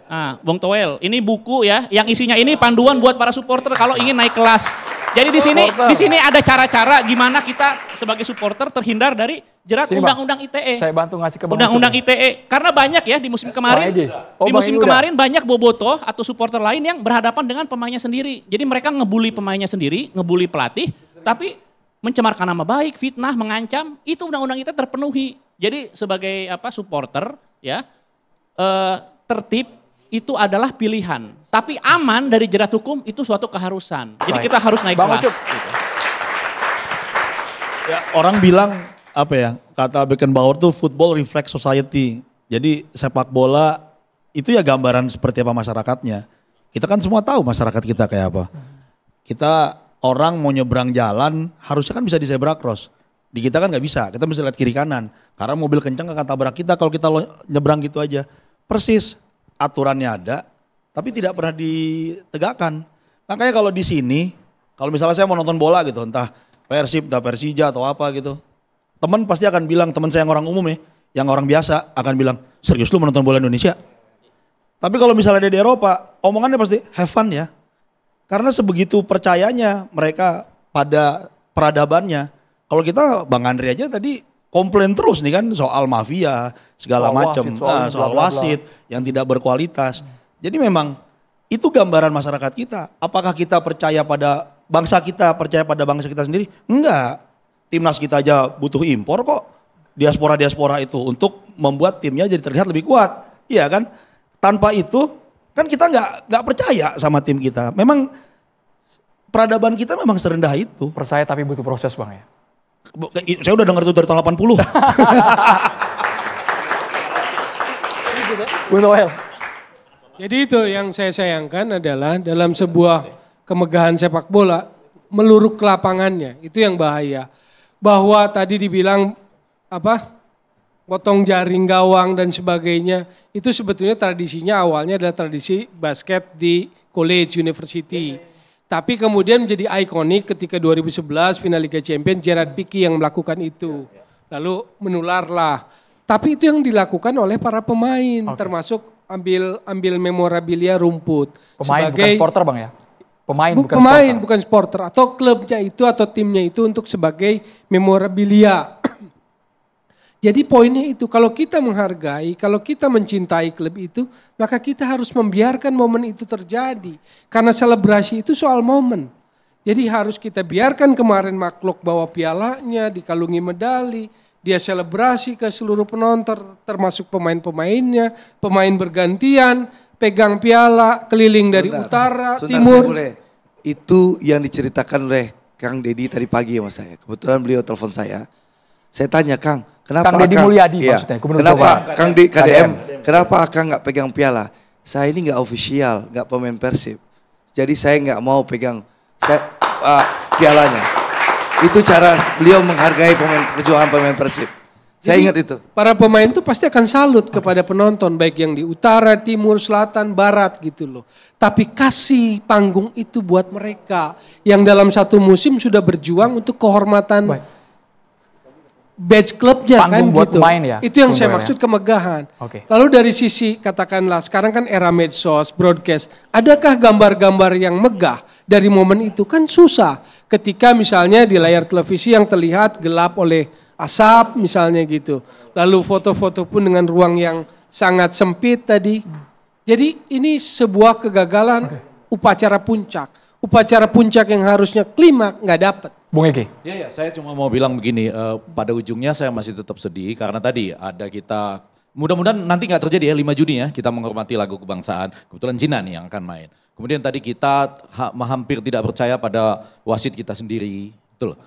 Nah, Bung Toel, ini buku ya, yang isinya ini panduan buat para supporter kalau ingin naik kelas. Jadi di sini ada cara-cara gimana kita sebagai supporter terhindar dari jerat Undang-Undang ITE. Saya bantu ngasih ke Bang Undang-Undang ITE, karena banyak ya di musim kemarin. Di musim kemarin banyak bobotoh atau supporter lain yang berhadapan dengan pemainnya sendiri. Jadi mereka ngebully pemainnya sendiri, ngebully pelatih, tapi mencemarkan nama baik, fitnah, mengancam, itu undang-undang kita terpenuhi. Jadi sebagai supporter ya, tertib itu adalah pilihan. Tapi aman dari jerat hukum itu suatu keharusan. Jadi kita harus naik kelas. Gitu. Ya, orang bilang kata Beckenbauer tuh football reflects society. Jadi sepak bola itu ya gambaran seperti apa masyarakatnya. Kita kan semua tahu masyarakat kita kayak apa. Kita orang mau nyebrang jalan harusnya kan bisa di zebra cross. Di kita kan nggak bisa, kita mesti lihat kiri kanan. Karena mobil kencang akan tabrak kita kalau kita nyebrang gitu aja. Persis, aturannya ada, tapi tidak pernah ditegakkan. Makanya kalau di sini, kalau misalnya saya mau nonton bola gitu, entah Persib, entah Persija atau apa gitu. Teman pasti akan bilang, teman saya yang orang umum ya, yang orang biasa akan bilang, serius lu mau nonton bola Indonesia? Tapi kalau misalnya dia di Eropa, omongannya pasti have fun ya. Karena sebegitu percayanya mereka pada peradabannya. Kalau kita Bang Andri aja tadi komplain terus nih kan soal mafia, segala macam, soal wasit yang tidak berkualitas. Jadi memang itu gambaran masyarakat kita. Apakah kita percaya pada bangsa kita, percaya pada bangsa kita sendiri? Enggak. Timnas kita aja butuh impor kok. Diaspora itu untuk membuat timnya jadi terlihat lebih kuat. Iya kan? Tanpa itu kan kita nggak percaya sama tim kita. Memang peradaban kita memang serendah itu. Percaya tapi butuh proses Bang ya. Saya udah dengar itu dari tahun 80. Bung Toel. Jadi itu yang saya sayangkan adalah dalam sebuah kemegahan sepak bola, meluruk ke lapangannya, itu yang bahaya. Bahwa tadi dibilang potong jaring gawang dan sebagainya, itu sebetulnya tradisinya awalnya adalah tradisi basket di college, university. Tapi kemudian menjadi ikonik ketika 2011 final Liga Champions, Gerard Pique yang melakukan itu. Lalu menularlah. Tapi itu yang dilakukan oleh para pemain, termasuk ambil memorabilia rumput. Pemain sebagai, bukan supporter Bang ya? Pemain bukan supporter. Atau klubnya itu atau timnya itu untuk sebagai memorabilia. Jadi poinnya itu, kalau kita menghargai, kalau kita mencintai klub itu, maka kita harus membiarkan momen itu terjadi. Karena selebrasi itu soal momen. Jadi harus kita biarkan kemarin Makhluk bawa pialanya, dikalungi medali, dia selebrasi ke seluruh penonton, termasuk pemain-pemainnya, pemain bergantian, pegang piala, keliling dari utara, timur. Itu yang diceritakan oleh Kang Deddy tadi pagi sama saya. Kebetulan beliau telepon saya. Saya tanya, Kang, kenapa Kang Deddy Mulyadi maksudnya, kenapa Kang di KDM, kenapa Kang nggak pegang piala? Saya ini nggak official, nggak pemain Persib. Jadi saya nggak mau pegang pialanya. Itu cara beliau menghargai perjuangan pemain Persib. Saya ingat itu. Para pemain itu pasti akan salut kepada penonton, baik yang di utara, timur, selatan, barat gitu loh. Tapi kasih panggung itu buat mereka yang dalam satu musim sudah berjuang untuk kehormatan badge klubnya kan buat gitu. Main ya, itu yang saya maksud kemegahan. Lalu dari sisi katakanlah sekarang kan era medsos, broadcast, adakah gambar-gambar yang megah dari momen itu? Kan susah. Ketika misalnya di layar televisi yang terlihat gelap oleh asap misalnya gitu. Lalu foto-foto pun dengan ruang yang sangat sempit tadi. Jadi ini sebuah kegagalan upacara puncak. Upacara puncak yang harusnya klimaks nggak dapat. Bung Eki. Ya, saya cuma mau bilang begini, pada ujungnya saya masih tetap sedih karena tadi ada kita, mudah-mudahan nanti nggak terjadi ya 5 Juni ya, kita menghormati lagu kebangsaan, kebetulan Cina nih yang akan main. Kemudian tadi kita hampir tidak percaya pada wasit kita sendiri, betul.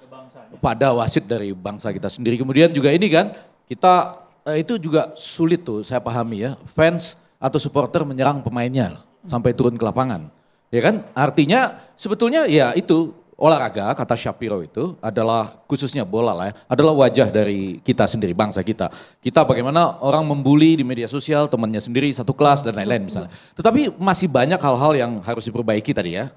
Pada wasit dari bangsa kita sendiri. Kemudian juga ini kan, kita itu juga sulit tuh saya pahami ya, fans atau supporter menyerang pemainnya sampai turun ke lapangan. Ya kan, artinya sebetulnya ya itu, olahraga, kata Shapiro itu adalah khususnya bola lah ya, adalah wajah dari kita sendiri, bangsa kita. Kita bagaimana orang membuli di media sosial, temannya sendiri, satu kelas dan lain-lain misalnya. Tetapi masih banyak hal-hal yang harus diperbaiki tadi ya,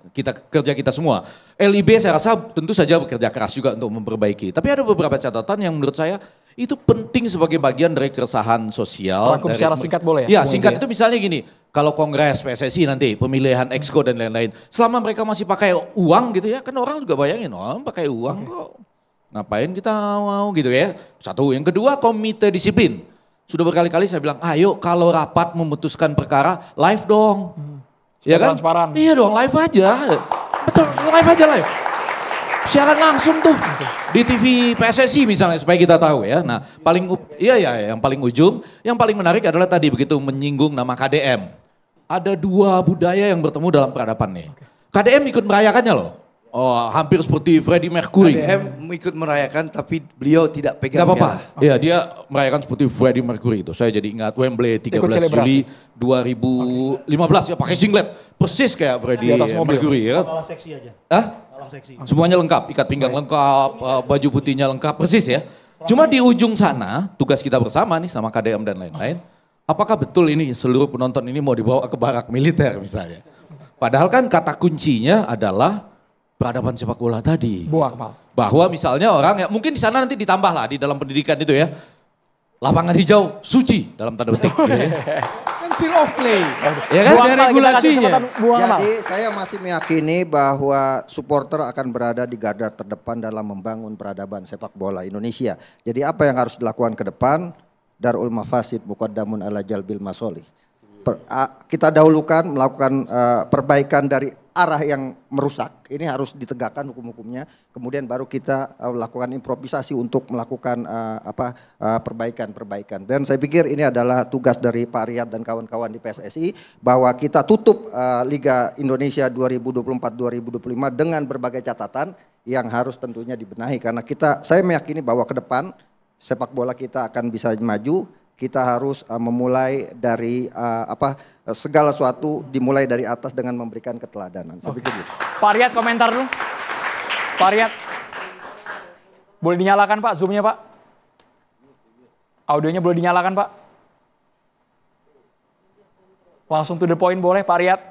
kerja kita semua. LIB saya rasa tentu saja bekerja keras juga untuk memperbaiki. Tapi ada beberapa catatan yang menurut saya itu penting sebagai bagian dari keresahan sosial. Rangkum secara singkat boleh ya? Iya singkat itu misalnya gini, kalau kongres PSSI nanti pemilihan exco dan lain-lain, selama mereka masih pakai uang gitu ya, kan orang juga bayangin, pakai uang kok, ngapain kita mau gitu ya. Satu, yang kedua komite disiplin. Sudah berkali-kali saya bilang, ayo kalau rapat memutuskan perkara, live dong. Ya kan? Transparan. Iya dong, live aja. Betul, live aja live. Siaran langsung tuh di TV PSSI misalnya supaya kita tahu ya. Nah, yang paling ujung, yang paling menarik adalah tadi begitu menyinggung nama KDM. Ada 2 budaya yang bertemu dalam peradaban nih. KDM ikut merayakannya loh. Oh, hampir seperti Freddie Mercury. KDM ikut merayakan tapi beliau tidak pegang piala. Gak apa-apa. Iya, dia merayakan seperti Freddie Mercury itu. Saya jadi ingat Wembley 13 Juli 2015 ya pakai singlet. Persis kayak Freddie Mercury ya. Kalah seksi aja. Seksi. Semuanya lengkap, ikat pinggang lengkap, baju putihnya lengkap, persis ya. Cuma di ujung sana, tugas kita bersama nih sama KDM dan lain-lain, apakah betul ini seluruh penonton ini mau dibawa ke barak militer misalnya. Padahal kan kata kuncinya adalah peradaban sepak bola tadi. Bahwa misalnya orang, ya mungkin di sana nanti ditambah lah di dalam pendidikan itu ya, lapangan hijau suci dalam tanda petik. Gitu ya. Kan feel of play. Ya kan? Ada regulasinya. Jadi saya masih meyakini bahwa supporter akan berada di garda terdepan dalam membangun peradaban sepak bola Indonesia. Jadi apa yang harus dilakukan ke depan? Darul mafasid muqaddamun ala jalbil masolih. Kita dahulukan melakukan perbaikan dari arah yang merusak. Ini harus ditegakkan hukum-hukumnya. Kemudian baru kita lakukan improvisasi untuk melakukan perbaikan-perbaikan. Dan saya pikir ini adalah tugas dari Pak Riyad dan kawan-kawan di PSSI bahwa kita tutup Liga Indonesia 2024-2025 dengan berbagai catatan yang harus tentunya dibenahi karena saya meyakini bahwa ke depan sepak bola kita akan bisa maju kita harus memulai dari segala sesuatu dimulai dari atas dengan memberikan keteladanan. Saya pikir gitu. Pak Riyad komentar dulu. Pak Riyad. Boleh dinyalakan Pak Zoom-nya Pak? Audionya boleh dinyalakan Pak? Langsung to the point boleh Pak Riyad?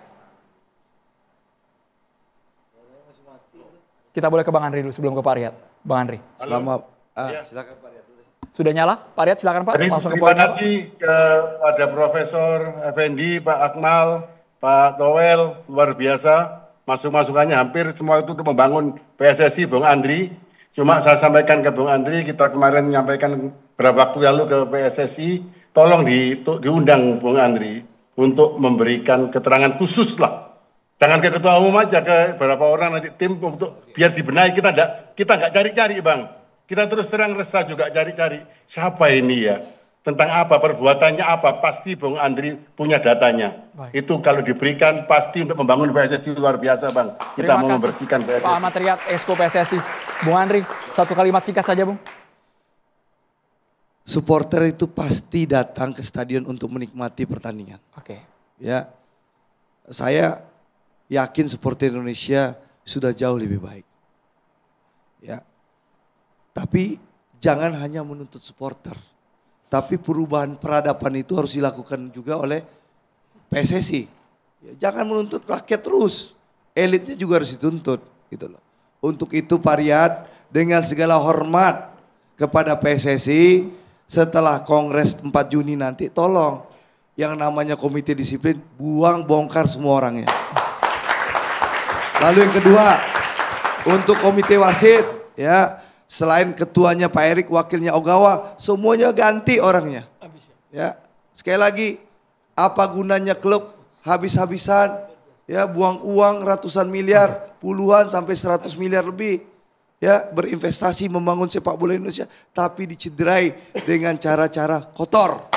Kita boleh ke Bang Andri dulu sebelum ke Pak Riyad. Bang Andri. Silakan Pak Riyad. Sudah nyala? Pak Riyad silakan Pak. Langsung ke terima poinnya. kasih kepada Profesor Effendi, Pak Akmal, Pak Towel, luar biasa. Masukannya hampir semua itu untuk membangun PSSI, Bung Andri. Cuma saya sampaikan ke Bung Andri, kita kemarin menyampaikan beberapa waktu lalu ke PSSI, tolong diundang Bung Andri untuk memberikan keterangan khusus lah. Jangan ke ketua umum aja, ke beberapa orang nanti tim untuk biar dibenahi. Kita nggak cari-cari Bang. Kita terus terang resah juga cari-cari. Siapa ini ya? Tentang apa, perbuatannya apa? Pasti Bung Andri punya datanya. Baik. Itu kalau diberikan pasti untuk membangun PSSI luar biasa Bang. Kita mau membersihkan PSSI. Pak Ahmad Riyad, Exco PSSI. Bung Andri, satu kalimat singkat saja Bung. Supporter itu pasti datang ke stadion untuk menikmati pertandingan. Oke. Ya, saya yakin supporter Indonesia sudah jauh lebih baik. Ya, tapi jangan hanya menuntut supporter, tapi perubahan peradaban itu harus dilakukan juga oleh PSSI. Ya, jangan menuntut rakyat terus, elitnya juga harus dituntut, gitu loh. Untuk itu Pak Riyad, dengan segala hormat kepada PSSI, setelah Kongres 4 Juni nanti, tolong yang namanya komite disiplin, bongkar semua orangnya. Lalu yang kedua, untuk komite wasit, ya selain ketuanya Pak Erik, wakilnya Ogawa, semuanya ganti orangnya. Ya, sekali lagi, apa gunanya klub habis-habisan, ya buang uang ratusan miliar, puluhan sampai 100 miliar lebih, ya berinvestasi membangun sepak bola Indonesia, tapi dicederai dengan cara-cara kotor.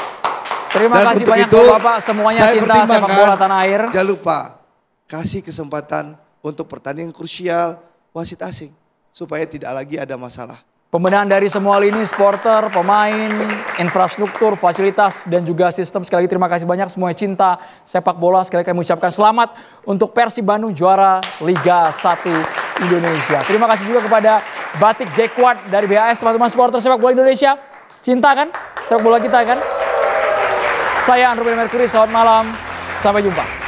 Terima kasih banyak Bapak, semuanya cinta sepak bola tanah air. Jangan lupa, kasih kesempatan untuk pertandingan krusial wasit asing, supaya tidak lagi ada masalah. Pembenahan dari semua lini, supporter, pemain, infrastruktur, fasilitas, dan juga sistem. Sekali lagi terima kasih banyak semuanya cinta sepak bola. Sekali lagi kami ucapkan selamat untuk Persib Bandung juara Liga 1 Indonesia. Terima kasih juga kepada Batik Jacquard dari BHS, teman-teman supporter sepak bola Indonesia. Cinta kan sepak bola kita kan? Saya Andrew Mercury, selamat malam, sampai jumpa.